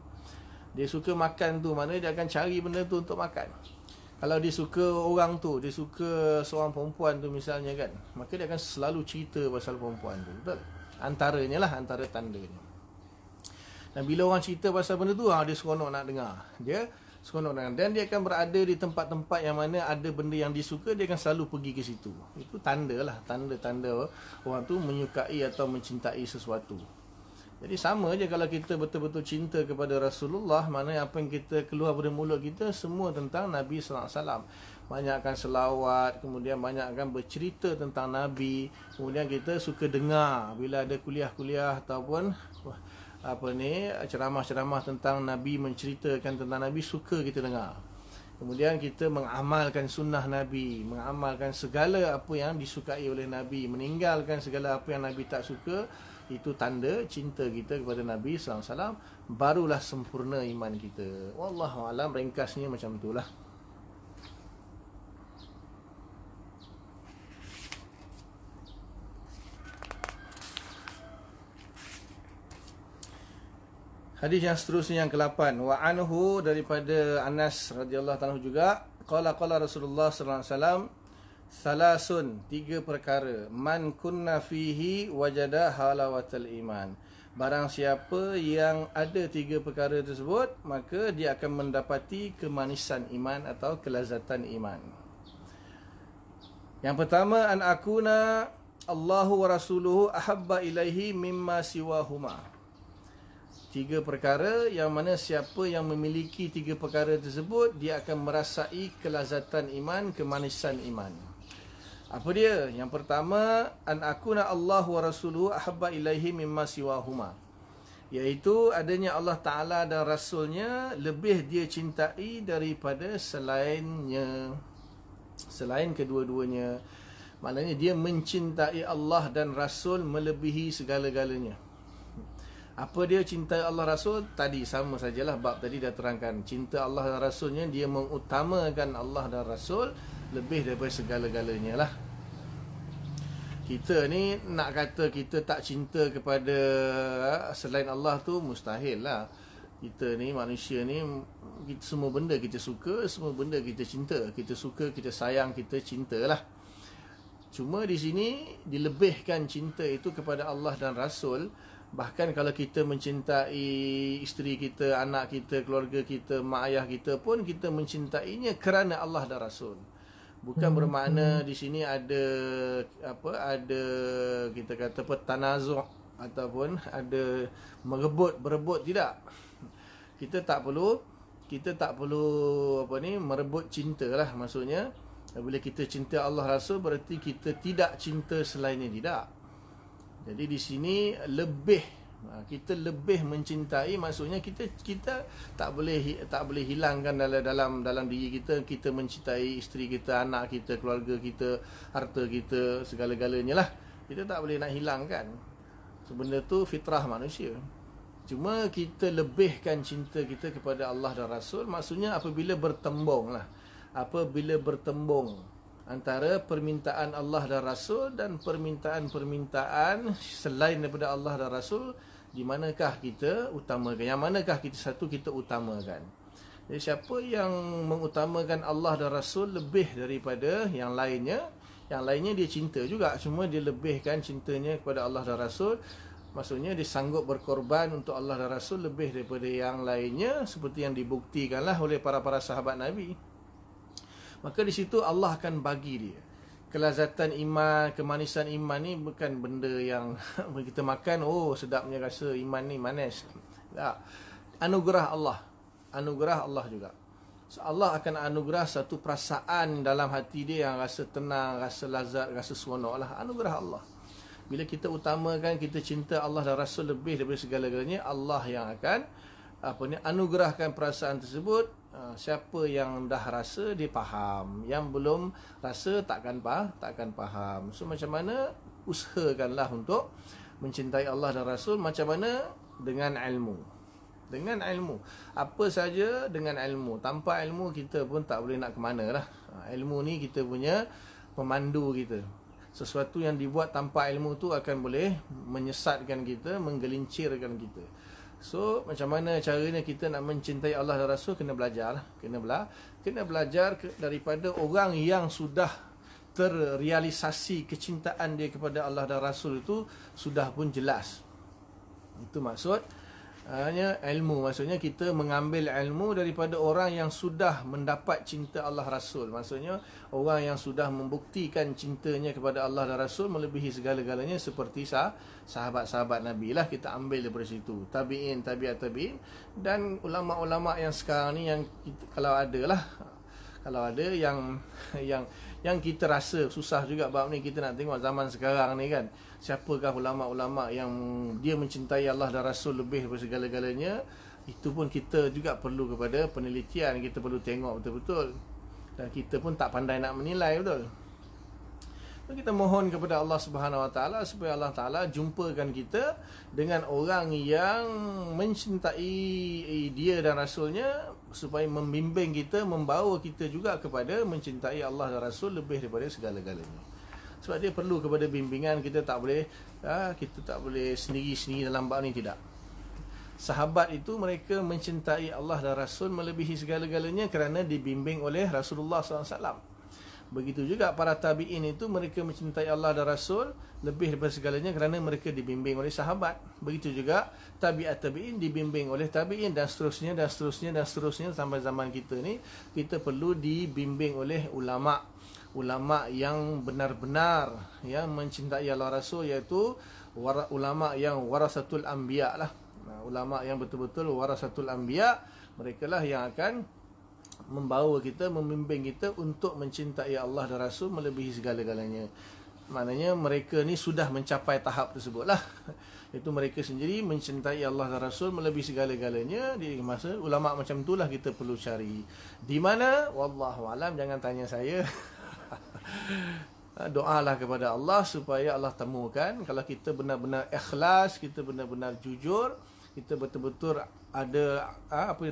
Dia suka makan tu, mana dia akan cari benda tu untuk makan. Kalau dia suka orang tu, dia suka seorang perempuan tu misalnya, kan, maka dia akan selalu cerita pasal perempuan tu. Betul? Antaranya lah, antara tandanya. Dan bila orang cerita pasal benda tu, dia seronok nak dengar. Dia seronok nak dengar. Dan dia akan berada di tempat-tempat yang mana ada benda yang disuka, dia akan selalu pergi ke situ. Itu tanda lah, tanda-tanda orang tu menyukai atau mencintai sesuatu. Jadi sama je kalau kita betul-betul cinta kepada Rasulullah, mana apa yang kita keluar dari mulut kita semua tentang Nabi sallallahu alaihi wasallam. Banyakkan selawat, kemudian banyakkan bercerita tentang Nabi. Kemudian kita suka dengar bila ada kuliah-kuliah ataupun ceramah-ceramah tentang Nabi, menceritakan tentang Nabi, suka kita dengar. Kemudian kita mengamalkan sunnah Nabi, mengamalkan segala apa yang disukai oleh Nabi, meninggalkan segala apa yang Nabi tak suka. Itu tanda cinta kita kepada Nabi sallallahu alaihi wasallam. Barulah sempurna iman kita. Wallahu alam, ringkasnya macam itulah. Hadis yang seterusnya yang ke-8, wa anhu, daripada Anas radhiyallahu anhu juga, qala Rasulullah sallallahu alaihi wasallam, salasun, 3 perkara, man kunna fihi wajada halawatal iman. Barang siapa yang ada 3 perkara tersebut, maka dia akan mendapati kemanisan iman atau kelazatan iman. Yang pertama, an akuna Allahu wa rasuluhu ahabba ilaihi mimma siwahuma. 3 perkara yang mana siapa yang memiliki 3 perkara tersebut, dia akan merasai kelazatan iman, kemanisan iman. Apa dia? Yang pertama, an akuna Allahu wa rasuluhu ahabba ilaihi mimma siwahuma, iaitu adanya Allah Ta'ala dan Rasulnya lebih dia cintai daripada selainnya, selain kedua-duanya. Maknanya dia mencintai Allah dan Rasul melebihi segala-galanya. Apa dia cinta Allah Rasul? Tadi sama sajalah, bab tadi dah terangkan. Cinta Allah dan Rasulnya, dia mengutamakan Allah dan Rasul lebih daripada segala-galanya lah. Kita ni nak kata kita tak cinta kepada selain Allah tu mustahil lah. Kita ni manusia ni, kita, semua benda kita suka, semua benda kita cinta. Kita suka, kita sayang, kita cinta lah. Cuma di sini dilebihkan cinta itu kepada Allah dan Rasul. Bahkan kalau kita mencintai isteri kita, anak kita, keluarga kita, mak ayah kita pun, kita mencintainya kerana Allah dan Rasul. Bukan bermakna di sini ada ada kita kata tanazu' ataupun ada berebut, tidak. Kita tak perlu merebut cinta lah. Maksudnya Bila kita cinta Allah Rasul, berarti kita tidak cinta selainnya, tidak. Jadi di sini kita lebih mencintai, maksudnya kita tak boleh hilangkan dalam diri kita mencintai isteri kita, anak kita, keluarga kita, harta kita, segala-galanya lah. Kita tak boleh nak hilangkan. Benda tu fitrah manusia. Cuma kita lebihkan cinta kita kepada Allah dan Rasul, maksudnya apabila bertembung antara permintaan Allah dan Rasul dan permintaan selain daripada Allah dan Rasul, di manakah kita utamakan? Yang manakah kita utamakan? Jadi siapa yang mengutamakan Allah dan Rasul lebih daripada yang lainnya dia cinta juga, cuma dia lebihkan cintanya kepada Allah dan Rasul. Maksudnya dia sanggup berkorban untuk Allah dan Rasul lebih daripada yang lainnya, seperti yang dibuktikanlah oleh para sahabat Nabi. Maka di situ Allah akan bagi dia kelazatan iman, kemanisan iman ni bukan benda yang kita makan, oh sedapnya rasa iman ni manis. Tak. Anugerah Allah juga. So, Allah akan anugerah satu perasaan dalam hati dia yang rasa tenang, rasa lazat, rasa seronok lah. Anugerah Allah. Bila kita utamakan, kita cinta Allah dan Rasul lebih daripada segala-galanya, Allah yang akan anugerahkan perasaan tersebut. Siapa yang dah rasa, dia faham. Yang belum rasa takkan faham. So macam mana? Usahakanlah untuk mencintai Allah dan Rasul. Macam mana? Dengan ilmu. Apa saja dengan ilmu. Tanpa ilmu kita pun tak boleh nak ke mana lah. Ilmu ni kita punya pemandu kita. Sesuatu yang dibuat tanpa ilmu tu akan boleh menyesatkan kita, menggelincirkan kita. So macam mana caranya kita nak mencintai Allah dan Rasul? Kena belajar lah. Kena belajar daripada orang yang sudah terrealisasi kecintaan dia kepada Allah dan Rasul itu sudah pun jelas. Itu maksudnya ilmu. Maksudnya kita mengambil ilmu daripada orang yang sudah mendapat cinta Allah Rasul. Maksudnya orang yang sudah membuktikan cintanya kepada Allah dan Rasul melebihi segala-galanya, seperti sahabat-sahabat Nabi lah. Kita ambil daripada situ. Tabi'in, tabi'at tabi'in. Dan ulama-ulama yang sekarang ni, yang kalau ada yang kita rasa susah juga bab ni, kita nak tengok zaman sekarang ni kan, siapakah ulama-ulama yang dia mencintai Allah dan Rasul lebih daripada segala-galanya. Itu pun kita juga perlu kepada penelitian, kita perlu tengok betul-betul. Dan kita pun tak pandai nak menilai betul. Kita mohon kepada Allah Subhanahu Wa Taala supaya Allah Taala jumpakan kita dengan orang yang mencintai dia dan Rasulnya, supaya membimbing kita, membawa kita juga kepada mencintai Allah dan Rasul lebih daripada segala-galanya. Sebab dia perlu kepada bimbingan. Kita tak boleh sendiri-sendiri dalam bab ni, tidak. Sahabat itu mereka mencintai Allah dan Rasul melebihi segala-galanya kerana dibimbing oleh Rasulullah SAW. Begitu juga para tabi'in itu, mereka mencintai Allah dan Rasul lebih daripada segalanya kerana mereka dibimbing oleh sahabat. Begitu juga tabi'at tabi'in dibimbing oleh tabi'in, dan seterusnya sampai zaman kita ni. Kita perlu dibimbing oleh ulama yang benar-benar yang mencintai Allah Rasul, iaitu ulama yang warasatul anbiya lah. Ulama yang betul-betul warasatul anbiya, mereka lah yang akan membawa kita, membimbing kita untuk mencintai Allah dan Rasul melebihi segala-galanya. Maknanya mereka ni sudah mencapai tahap tersebut lah. Itu mereka sendiri mencintai Allah dan Rasul melebihi segala-galanya. Di masa ulama macam itulah kita perlu cari. Di mana? Wallahu alam, jangan tanya saya. Doalah kepada Allah supaya Allah temukan. Kalau kita benar-benar ikhlas, kita benar-benar jujur, kita betul-betul ada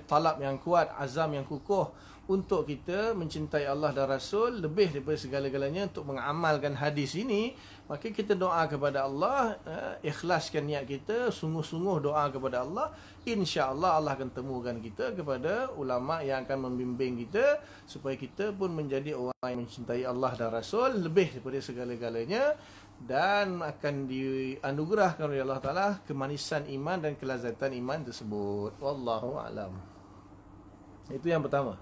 talab yang kuat, azam yang kukuh untuk kita mencintai Allah dan Rasul lebih daripada segala-galanya, untuk mengamalkan hadis ini, maka kita doa kepada Allah, ikhlaskan niat kita, sungguh-sungguh doa kepada Allah. InsyaAllah Allah akan temukan kita kepada ulama yang akan membimbing kita supaya kita pun menjadi orang yang mencintai Allah dan Rasul lebih daripada segala-galanya, dan akan dianugerahkan oleh Allah Ta'ala kemanisan iman dan kelazatan iman tersebut. Wallahu a'lam. Itu yang pertama.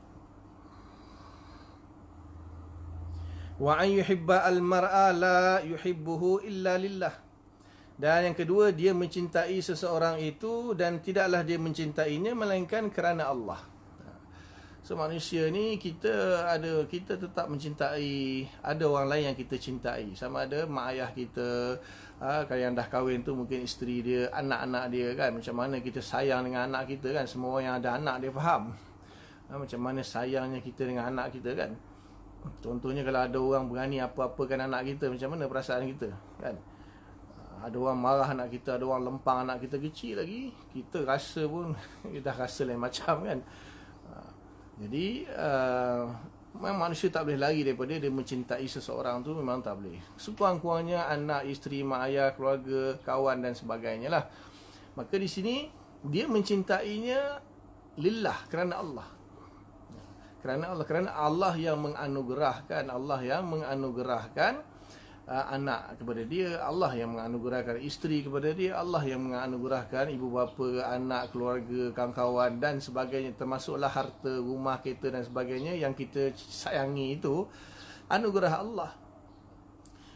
Wa an yuhibba al-mar'a la yuhibbuhu illa lillah. Dan yang kedua, dia mencintai seseorang itu dan tidaklah dia mencintainya melainkan kerana Allah. So manusia ni kita tetap mencintai, ada orang lain yang kita cintai. Sama ada mak ayah kita, kalau yang dah kahwin tu mungkin isteri dia, anak-anak dia kan. Macam mana kita sayang dengan anak kita kan. Semua orang yang ada anak dia faham macam mana sayangnya kita dengan anak kita kan. Contohnya kalau ada orang berani apa-apakan anak kita, macam mana perasaan kita kan. Ada orang marah anak kita, ada orang lempang anak kita kecil lagi, kita rasa pun kita dah rasa lain macam kan. Jadi memang manusia tak boleh lari daripada dia mencintai seseorang tu, memang tak boleh. Sekurang-kurangnya anak, isteri, mak ayah, keluarga, kawan dan sebagainya lah. Maka di sini dia mencintainya lillah, kerana Allah. Kerana Allah yang menganugerahkan, anak kepada dia, Allah yang menganugerahkan isteri kepada dia, Allah yang menganugerahkan ibu bapa, anak, keluarga, kawan-kawan dan sebagainya, termasuklah harta, rumah, kereta dan sebagainya yang kita sayangi itu anugerah Allah.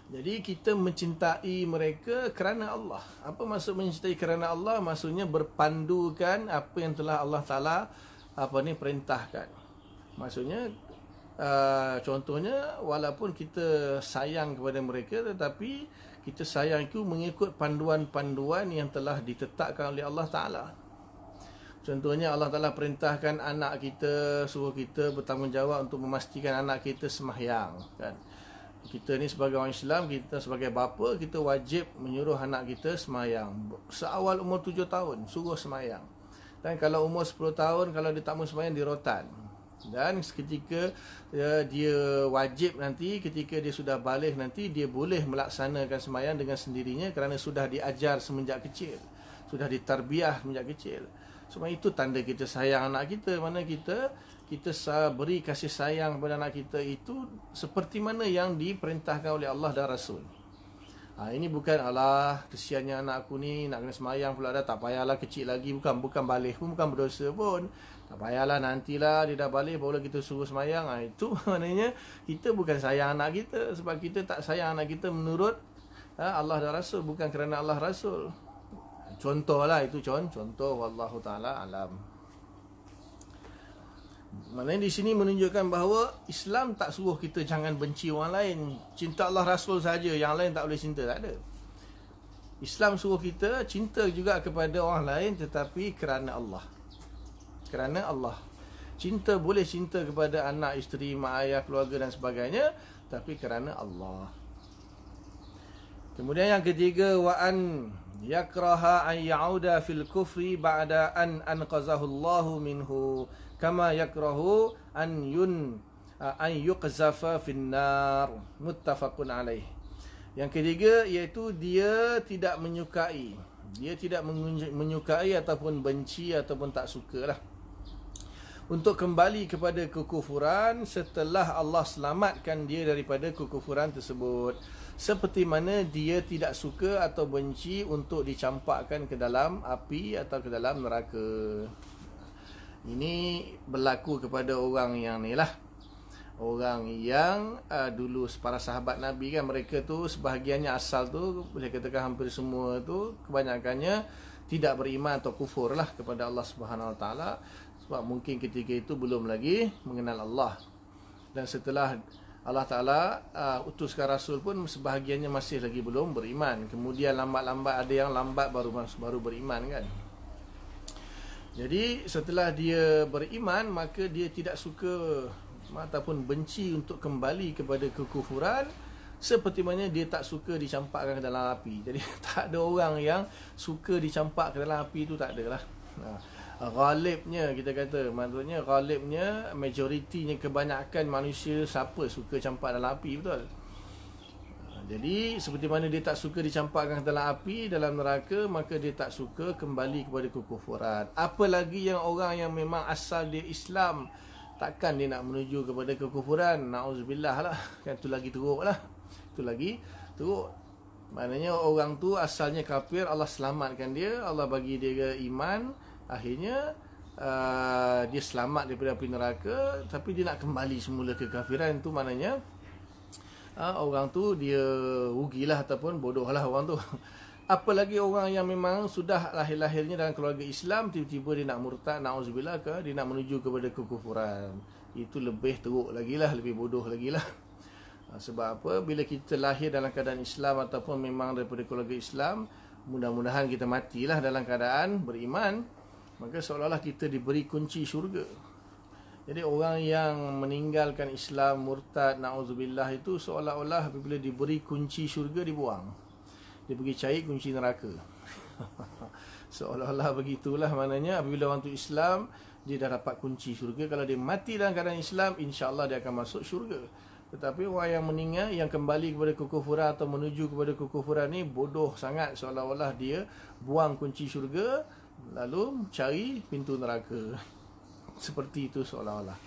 Jadi kita mencintai mereka kerana Allah. Apa maksud mencintai kerana Allah? Maksudnya berpandukan apa yang telah Allah Ta'ala perintahkan. Maksudnya contohnya, walaupun kita sayang kepada mereka, tetapi kita sayang itu mengikut panduan-panduan yang telah ditetapkan oleh Allah Ta'ala. Contohnya Allah Ta'ala perintahkan anak kita, suruh kita bertanggungjawab untuk memastikan anak kita sembahyang kan. Kita ni sebagai orang Islam, kita sebagai bapa, kita wajib menyuruh anak kita sembahyang. Seawal umur 7 tahun suruh sembahyang. Dan kalau umur 10 tahun, kalau dia tak mau sembahyang, dirotan. Dan ketika dia wajib nanti, ketika dia sudah balik nanti, dia boleh melaksanakan sembahyang dengan sendirinya kerana sudah diajar semenjak kecil, sudah ditarbiah semenjak kecil. Sebab itu tanda kita sayang anak kita. Mana kita beri kasih sayang kepada anak kita itu seperti mana yang diperintahkan oleh Allah dan Rasul. Ini bukan alah kesiannya anak aku ni nak kena sembahyang pula dah, tak payahlah, kecil lagi, bukan balik pun, bukan berdosa pun, tak payahlah, nantilah dia dah balik barulah kita suruh sembahyang. Itu maknanya kita bukan sayang anak kita, sebab kita tak sayang anak kita menurut Allah dan Rasul, bukan kerana Allah Rasul. Contohlah, itu contoh, wallahu taala alam. Maknanya di sini menunjukkan bahawa Islam tak suruh kita jangan benci orang lain. Cinta Allah Rasul saja, yang lain tak boleh cinta, tak ada. Islam suruh kita cinta juga kepada orang lain, tetapi kerana Allah. Kerana Allah. Cinta boleh cinta kepada anak, isteri, mak ayah, keluarga dan sebagainya, tapi kerana Allah. Kemudian yang ketiga, wa an yakraha an ya'uda fil kufri ba'da an anqazahu Allahu minhu kama yakrahu an yuqzafa fin nar, muttafaqun alaih. Yang ketiga iaitu dia tidak menyukai, ataupun benci ataupun tak sukalah untuk kembali kepada kekufuran setelah Allah selamatkan dia daripada kekufuran tersebut, seperti mana dia tidak suka atau benci untuk dicampakkan ke dalam api atau ke dalam neraka. Ini berlaku kepada orang yang ni lah, orang yang dulu para sahabat Nabi kan, mereka tu sebahagiannya asal tu, boleh katakan hampir semua tu, kebanyakannya tidak beriman atau kufur lah kepada Allah Subhanahu Wa Taala, sebab mungkin ketika itu belum lagi mengenal Allah. Dan setelah Allah Ta'ala utuskan Rasul pun sebahagiannya masih lagi belum beriman. Kemudian lambat-lambat ada yang lambat baru beriman kan. Jadi setelah dia beriman, maka dia tidak suka ataupun benci untuk kembali kepada kekufuran, seperti mana dia tak suka dicampakkan ke dalam api. Jadi tak ada orang yang suka dicampak ke dalam api, itu tak ada lah. Ghalibnya kita kata, maksudnya ghalibnya, majoritinya, kebanyakan manusia siapa suka campak dalam api, betul? Jadi seperti mana dia tak suka dicampakkan dalam api, dalam neraka, maka dia tak suka kembali kepada kekufuran. Apalagi yang orang yang memang asal dia Islam, takkan dia nak menuju kepada kekufuran. Na'udzubillah lah, kan tu lagi teruk lah. Itu lagi teruk. Maknanya orang tu asalnya kafir, Allah selamatkan dia, Allah bagi dia iman, akhirnya dia selamat daripada api neraka, tapi dia nak kembali semula ke kafiran. Itu maknanya orang tu dia rugilah ataupun bodohlah orang tu. Apalagi orang yang memang sudah lahir-lahirnya dalam keluarga Islam, tiba-tiba dia nak murtad, na'udzubillah, dia nak menuju kepada kekufuran. Itu lebih teruk lagi lah, lebih bodoh lagi lah. Sebab apa? Bila kita lahir dalam keadaan Islam ataupun memang daripada keluarga Islam, mudah-mudahan kita matilah dalam keadaan beriman, maka seolah-olah kita diberi kunci syurga. Jadi orang yang meninggalkan Islam, murtad, na'udzubillah, itu seolah-olah apabila diberi kunci syurga dibuang. Dia pergi cari kunci neraka. Seolah-olah begitulah maknanya. Apabila orang tu Islam, dia dah dapat kunci syurga. Kalau dia mati dalam keadaan Islam, insya-Allah dia akan masuk syurga. Tetapi orang yang meninggal, yang kembali kepada kekufuran atau menuju kepada kekufuran ni bodoh sangat. Seolah-olah dia buang kunci syurga, lalu cari pintu neraka. Seperti itu seolah-olah.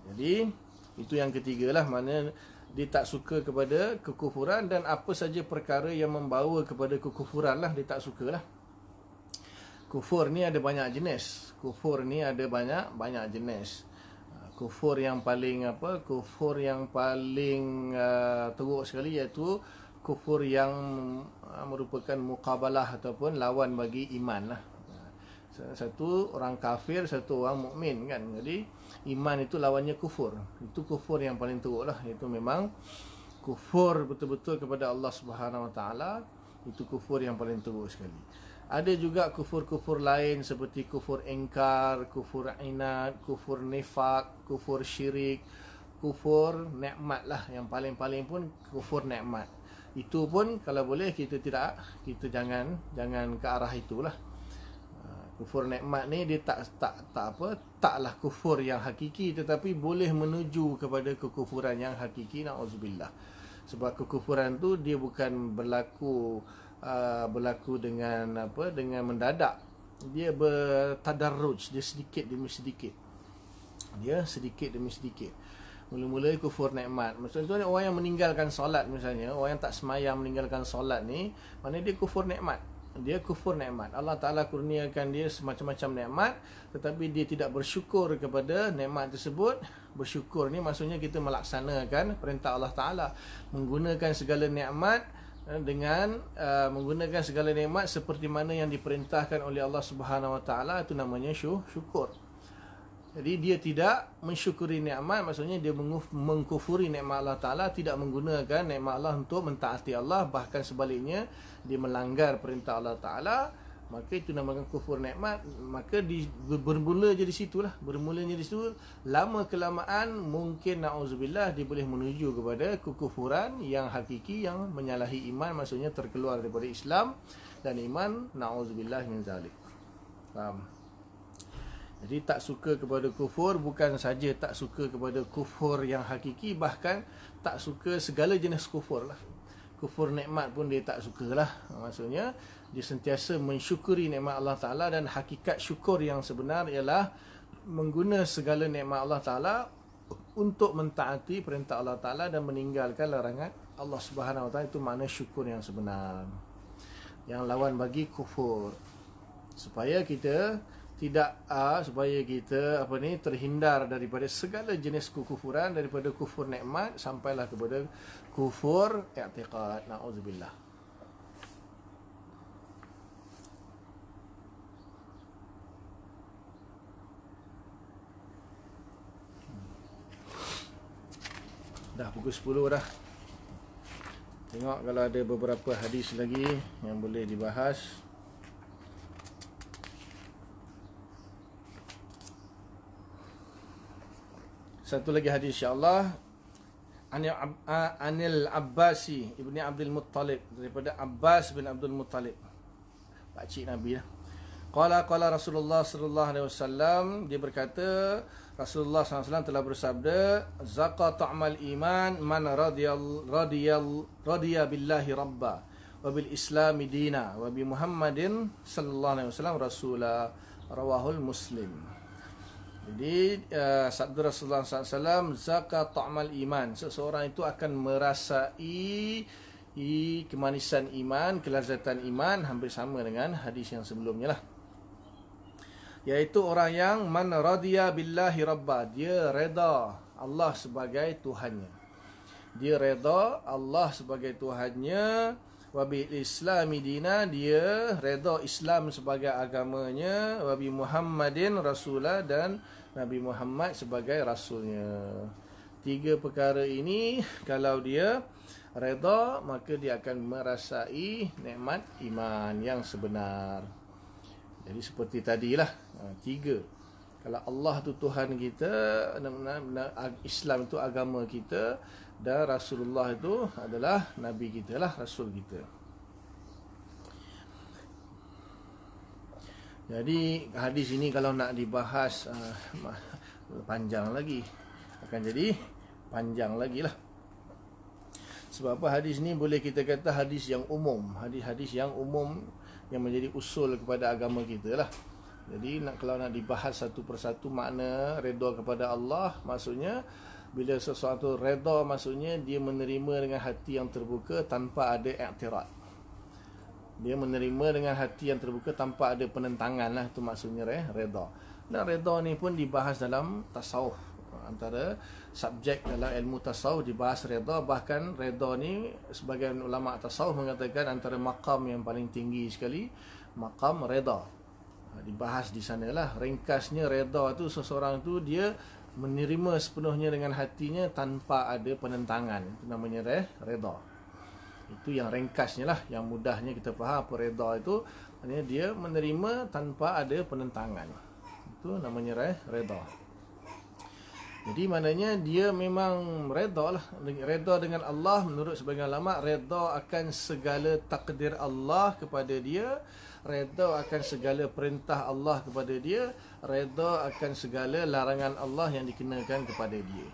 Jadi itu yang ketiga lah, mana dia tak suka kepada kekufuran, dan apa saja perkara yang membawa kepada kekufuran lah dia tak sukalah. Kufur ni ada banyak jenis. Kufur ni ada banyak jenis. Kufur yang paling kufur yang paling teruk sekali iaitu kufur yang merupakan muqabalah ataupun lawan bagi iman lah. Satu orang kafir, satu orang mukmin kan. Jadi iman itu lawannya kufur. Itu kufur yang paling teruk lah. Itu memang kufur betul-betul kepada Allah Subhanahu Wa Taala. Itu kufur yang paling teruk sekali. Ada juga kufur-kufur lain seperti kufur ingkar, kufur inad, kufur nifak, kufur syirik, kufur nikmat lah. Yang paling-paling pun kufur nikmat. Itu pun kalau boleh kita jangan ke arah itulah. Kufur nikmat ni dia taklah kufur yang hakiki, tetapi boleh menuju kepada kekufuran yang hakiki, na'udzubillah. Sebab kekufuran tu dia bukan berlaku dengan mendadak. Dia bertadarruj, dia sedikit demi sedikit. Mula-mula kufur nikmat. Maksudnya orang yang meninggalkan solat misalnya, orang yang tak semayang meninggalkan solat ni, maknanya dia kufur nikmat. Dia kufur nikmat. Allah Ta'ala kurniakan dia semacam-macam nikmat, tetapi dia tidak bersyukur kepada nikmat tersebut. Bersyukur ni maksudnya kita melaksanakan perintah Allah Ta'ala, menggunakan segala nikmat dengan menggunakan segala nikmat seperti mana yang diperintahkan oleh Allah Subhanahu Wa Ta'ala. Itu namanya syukur. Jadi dia tidak mensyukuri nikmat, maksudnya dia mengkufuri nikmat Allah Ta'ala, tidak menggunakan nikmat Allah untuk mentaati Allah, bahkan sebaliknya dia melanggar perintah Allah Ta'ala, maka itu namakan kufur nikmat. Maka bermula je di situlah. Bermulanya di situ, lama kelamaan mungkin na'udzubillah dia boleh menuju kepada kekufuran yang hakiki, yang menyalahi iman, maksudnya terkeluar daripada Islam dan iman, na'udzubillah min zalik. Faham? Jadi tak suka kepada kufur, bukan saja tak suka kepada kufur yang hakiki, bahkan tak suka segala jenis kufur lah. Kufur nikmat pun dia tak suka lah. Maksudnya dia sentiasa mensyukuri nikmat Allah Ta'ala, dan hakikat syukur yang sebenar ialah mengguna segala nikmat Allah Ta'ala untuk mentaati perintah Allah Ta'ala dan meninggalkan larangan Allah Subhanahu Wa Ta'ala. Itu makna syukur yang sebenar, yang lawan bagi kufur. Supaya kita terhindar daripada segala jenis kekufuran, daripada kufur nikmat sampailah kepada kufur i'tiqad, na'udzubillah. Dah pukul 10 dah. Tengok kalau ada beberapa hadis lagi yang boleh dibahas. Satu lagi hadis insya-Allah. Anil Abbasi ibni Abdul Muttalib, daripada Abbas bin Abdul Muttalib, pakcik Nabi lah. Qala Rasulullah sallallahu alaihi wasallam, dia berkata Rasulullah sallallahu alaihi wasallam telah bersabda, zaqa ta'mal iman man radiya billahi rabba wa bil islami dina wa bi Muhammadin sallallahu alaihi wasallam rasula, rawahul Muslim. Jadi sabda Rasulullah SAW, zakat ta'mal iman, seseorang itu akan merasai kemanisan iman, kelazatan iman, hampir sama dengan hadis yang sebelumnya lah. Iaitu orang yang man radiya billahi rabba, dia reda Allah sebagai Tuhannya. Dia reda Allah sebagai Tuhannya, wa bil islami dina, dia redha Islam sebagai agamanya, wa bi Muhammadin rasula, dan Nabi Muhammad sebagai rasulnya. 3 perkara ini kalau dia redha, maka dia akan merasai nikmat iman yang sebenar. Jadi seperti tadilah, 3. Kalau Allah tu Tuhan kita, Islam itu agama kita, dan Rasulullah itu adalah Nabi kita lah, Rasul kita. Jadi hadis ini kalau nak dibahas panjang lagi, akan jadi panjang lagi lah. Sebab apa? Hadis ni boleh kita kata hadis yang umum, hadis-hadis yang umum yang menjadi usul kepada agama kita lah. Jadi kalau nak dibahas satu persatu makna redha kepada Allah, maksudnya bila sesuatu redha, maksudnya dia menerima dengan hati yang terbuka tanpa ada i'tirad. Dia menerima dengan hati yang terbuka tanpa ada penentangan lah, itu maksudnya redha. Dan redha ni pun dibahas dalam tasawuf. Antara subjek dalam ilmu tasawuf dibahas redha. Bahkan redha ni sebagian ulama tasawuf mengatakan antara maqam yang paling tinggi sekali, maqam redha. Dibahas di sanalah. Ringkasnya redha tu seseorang tu dia menerima sepenuhnya dengan hatinya tanpa ada penentangan. Itu namanya redha. Itu yang ringkasnya lah. Yang mudahnya kita faham apa redha itu, maknanya dia menerima tanpa ada penentangan. Itu namanya redha. Jadi maknanya dia memang redha lah. Redha dengan Allah, menurut sebagian ulama, redha akan segala takdir Allah kepada dia, redha akan segala perintah Allah kepada dia, redha akan segala larangan Allah yang dikenakan kepada dia.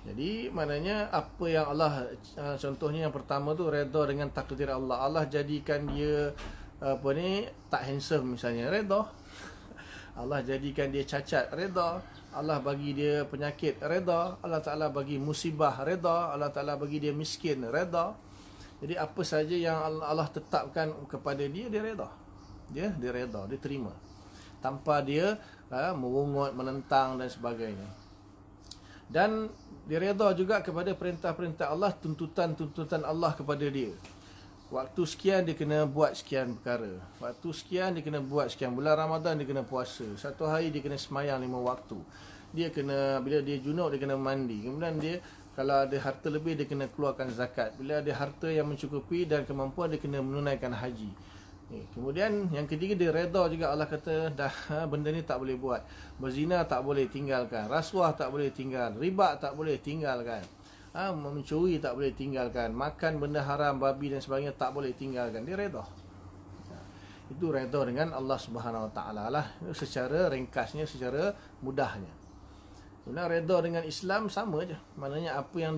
Jadi maknanya apa yang Allah, contohnya yang pertama tu redha dengan takdir Allah. Allah jadikan dia tak handsome misalnya, redha. Allah jadikan dia cacat, redha. Allah bagi dia penyakit, redha. Allah Ta'ala bagi musibah, redha. Allah Ta'ala bagi dia miskin, redha. Jadi apa saja yang Allah tetapkan kepada dia, dia redha. Dia redha, dia terima, tanpa dia merungut, menentang dan sebagainya. Dan dia redha juga kepada perintah-perintah Allah, tuntutan-tuntutan Allah kepada dia. Waktu sekian dia kena buat sekian perkara, waktu sekian dia kena buat sekian, bulan Ramadan dia kena puasa, satu hari dia kena semayang 5 waktu, dia kena, bila dia junub dia kena mandi, kemudian dia kalau ada harta lebih dia kena keluarkan zakat, bila ada harta yang mencukupi dan kemampuan dia kena menunaikan haji. Kemudian yang ketiga dia redha juga. Allah kata dah benda ni tak boleh buat, berzina tak boleh tinggalkan, rasuah tak boleh tinggal, riba tak boleh tinggalkan, mencuri tak boleh tinggalkan, makan benda haram, babi dan sebagainya tak boleh tinggalkan. Dia redha. Itu redha dengan Allah Subhanahu Wa Taala lah, secara ringkasnya, secara mudahnya. Kemudian redha dengan Islam sama je. Maknanya apa yang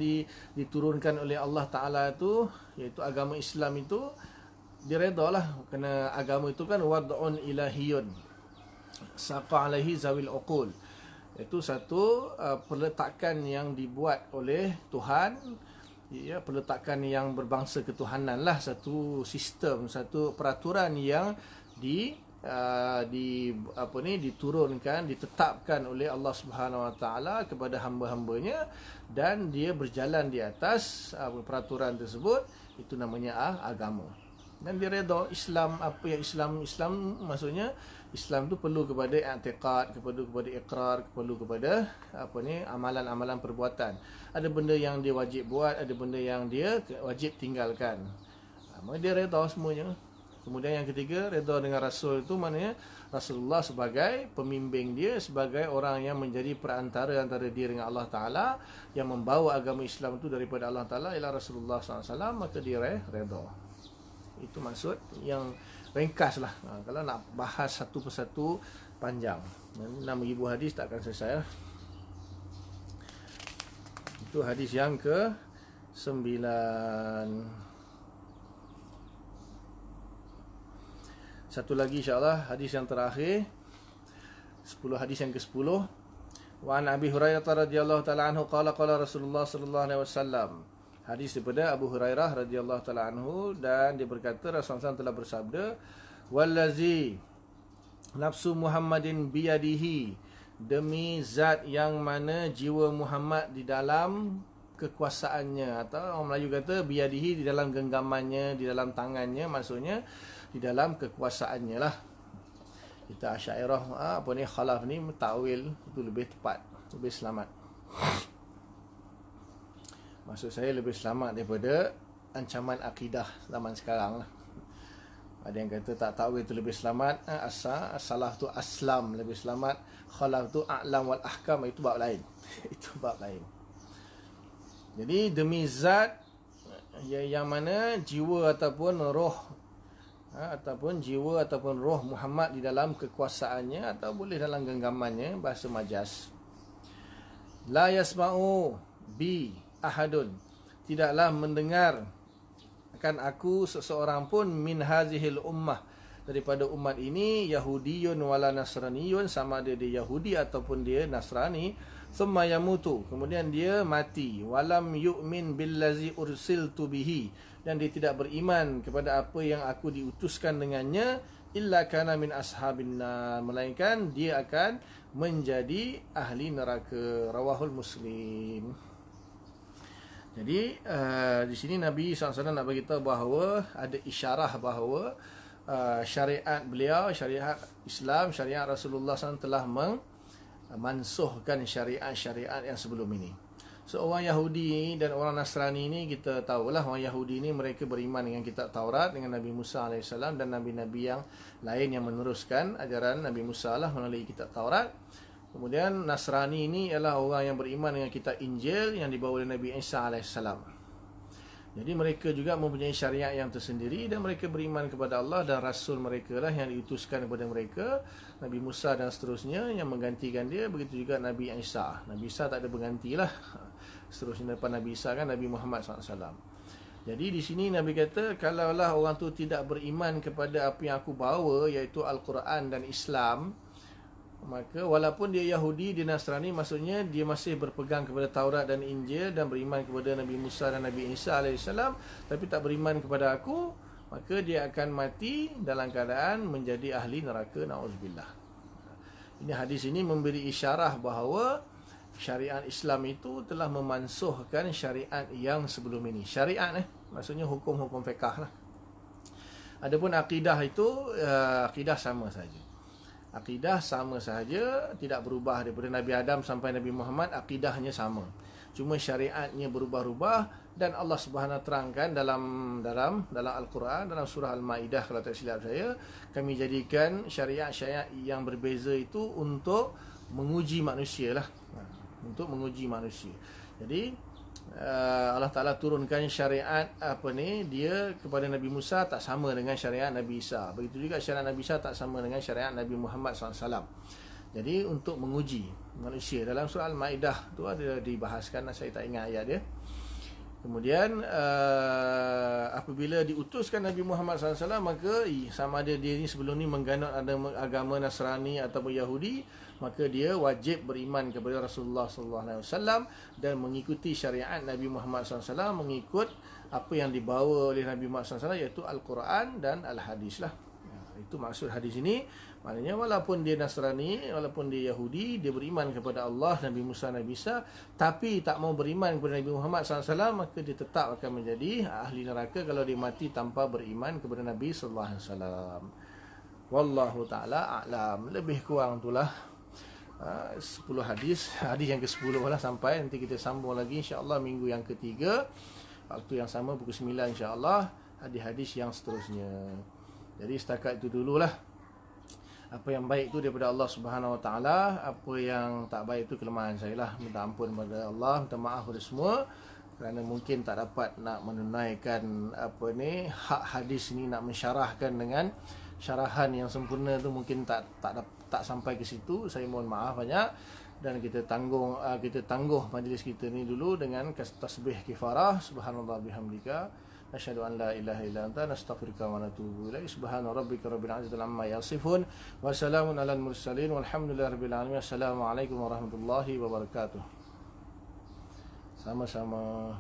diturunkan oleh Allah Taala itu, iaitu agama Islam itu, dia redha lah. Kerana agama itu kan wad'un ilahiyun saqa alaihi zawil uqul. Itu satu peletakan yang dibuat oleh Tuhan, ya, peletakan yang berbangsa ketuhanan lah, satu sistem, satu peraturan yang diturunkan, ditetapkan oleh Allah Subhanahu Wa Taala kepada hamba-hambanya, dan dia berjalan di atas peraturan tersebut. Itu namanya agama. Dan dia redha Islam. Apa yang Islam maksudnya, Islam tu perlu kepada i'tiqad, perlu kepada iqrar, perlu kepada amalan-amalan perbuatan. Ada benda yang dia wajib buat, ada benda yang dia wajib tinggalkan. Maka dia redha semuanya. Kemudian yang ketiga, redha dengan Rasul itu maknanya Rasulullah sebagai pembimbing dia, sebagai orang yang menjadi perantara antara dia dengan Allah Ta'ala, yang membawa agama Islam itu daripada Allah Ta'ala ila Rasulullah SAW, maka dia redha. Itu maksud yang ringkas lah. Kalau nak bahas satu persatu panjang, 6,000 hadis tak akan selesai lah. Itu hadis yang ke-9. Satu lagi insyaAllah, hadis yang terakhir, 10 hadis yang ke-10. Wa an Abi Hurairah radhiyallahu ta'ala anhu qala qala Rasulullah sallallahu alaihi wasallam. Hadis daripada Abu Hurairah radhiyallahu ta'ala anhu, dan dia berkata Rasulullah SAW telah bersabda, wallazi nafsu Muhammadin biyadihi, demi zat yang mana jiwa Muhammad di dalam kekuasaannya, atau orang Melayu kata biyadihi, di dalam genggamannya, di dalam tangannya, maksudnya di dalam kekuasaannya lah. Kita Asy'ariyah khalaf ni takwil itu lebih tepat, lebih selamat. Maksud saya lebih selamat daripada ancaman akidah zaman sekarang lah. Ada yang kata tak takwil itu lebih selamat, salah tu aslam lebih selamat, khalaf tu a'lam wal ahkam, itu bab lain. Itu bab lain. Jadi demi zat yang mana jiwa ataupun roh ataupun roh Muhammad di dalam kekuasaannya, atau boleh dalam genggamannya, bahasa majas. La yasma'u bi ahadun, tidaklah mendengar akan aku seseorang pun min hazihil ummah, daripada umat ini, Yahudiyun wala Nasraniyun, sama ada dia Yahudi ataupun dia Nasrani, thumma yamutu, kemudian dia mati, walam yu'min billazi ursiltu bihi, dan dia tidak beriman kepada apa yang aku diutuskan dengannya, illa kana min ashabin nar, melainkan dia akan menjadi ahli neraka. Rawahul Muslim. Jadi di sini Nabi SAW nak beritahu bahawa ada isyarah bahawa syariat beliau, syariat Islam, syariat Rasulullah SAW telah memansuhkan syariat-syariat yang sebelum ini. So orang Yahudi dan orang Nasrani ni, kita tahulah orang Yahudi ni mereka beriman dengan kitab Taurat, dengan Nabi Musa AS dan Nabi-Nabi yang lain yang meneruskan ajaran Nabi Musa lah melalui kitab Taurat. Kemudian Nasrani ini ialah orang yang beriman dengan kitab Injil yang dibawa oleh Nabi Isa AS. Jadi mereka juga mempunyai syariat yang tersendiri, dan mereka beriman kepada Allah dan Rasul mereka lah yang diutuskan kepada mereka, Nabi Musa dan seterusnya yang menggantikan dia. Begitu juga Nabi Isa. Nabi Isa tak ada bergantilah. Seterusnya depan Nabi Isa kan Nabi Muhammad SAW. Jadi di sini Nabi kata, kalaulah orang tu tidak beriman kepada apa yang aku bawa, iaitu Al-Quran dan Islam, maka walaupun dia Yahudi, dia Nasrani, maksudnya dia masih berpegang kepada Taurat dan Injil dan beriman kepada Nabi Musa dan Nabi Isa AS, tapi tak beriman kepada aku, maka dia akan mati dalam keadaan menjadi ahli neraka. Na'udzubillah. Ini hadis ini memberi isyarah bahawa syariat Islam itu telah memansuhkan syariat yang sebelum ini. Syariat maksudnya hukum-hukum fiqh lah. Adapun akidah itu akidah sama saja. Akidah sama sahaja, tidak berubah daripada Nabi Adam sampai Nabi Muhammad, akidahnya sama. Cuma syariatnya berubah-ubah, dan Allah Subhanahu terangkan dalam Al-Quran, dalam surah Al-Maidah kalau tak silap saya, kami jadikan syariat-syariat yang berbeza itu untuk menguji manusia lah. Untuk menguji manusia. Jadi Allah Ta'ala turunkan syariat dia kepada Nabi Musa tak sama dengan syariat Nabi Isa. Begitu juga syariat Nabi Isa tak sama dengan syariat Nabi Muhammad SAW. Jadi untuk menguji manusia. Dalam surah Al-Maidah tu ada dibahaskan, saya tak ingat ayat dia. Kemudian apabila diutuskan Nabi Muhammad SAW, maka sama ada dia ni sebelum ni mengganut agama Nasrani ataupun Yahudi, maka dia wajib beriman kepada Rasulullah SAW dan mengikuti syariat Nabi Muhammad SAW, mengikut apa yang dibawa oleh Nabi Muhammad SAW, iaitu Al-Quran dan Al-Hadis lah. Itu maksud hadis ini. Maknanya walaupun dia Nasrani, walaupun dia Yahudi, dia beriman kepada Allah, Nabi Musa, Nabi Isa, tapi tak mau beriman kepada Nabi Muhammad SAW, maka dia tetap akan menjadi ahli neraka kalau dia mati tanpa beriman kepada Nabi SAW. Wallahu ta'ala a'lam. Lebih kurang itulah 10 hadis yang ke-10 lah sampai. Nanti kita sambung lagi insya-Allah minggu yang ketiga, waktu yang sama pukul 9 insya-Allah, hadis-hadis yang seterusnya. Jadi setakat itu dululah. Apa yang baik itu daripada Allah Subhanahu Wa Taala, apa yang tak baik itu kelemahan saya lah. Minta ampun kepada Allah, minta maaf kepada semua, kerana mungkin tak dapat nak menunaikan hak hadis ni, nak mensyarahkan dengan syarahan yang sempurna tu, mungkin tak sampai ke situ. Saya mohon maaf banyak, dan kita tangguh majlis kita ni dulu dengan tasbih kifarah. Subhanallah bihamdika, asyhadu an la ilaha illa anta, nastaghfiruka wa natubu ilaik. Subhana rabbika rabbil izzati amma yasifun, wa salamun alal mursalin, walhamdulillahi rabbil alamin. Assalamualaikum warahmatullahi wabarakatuh. Sama-sama.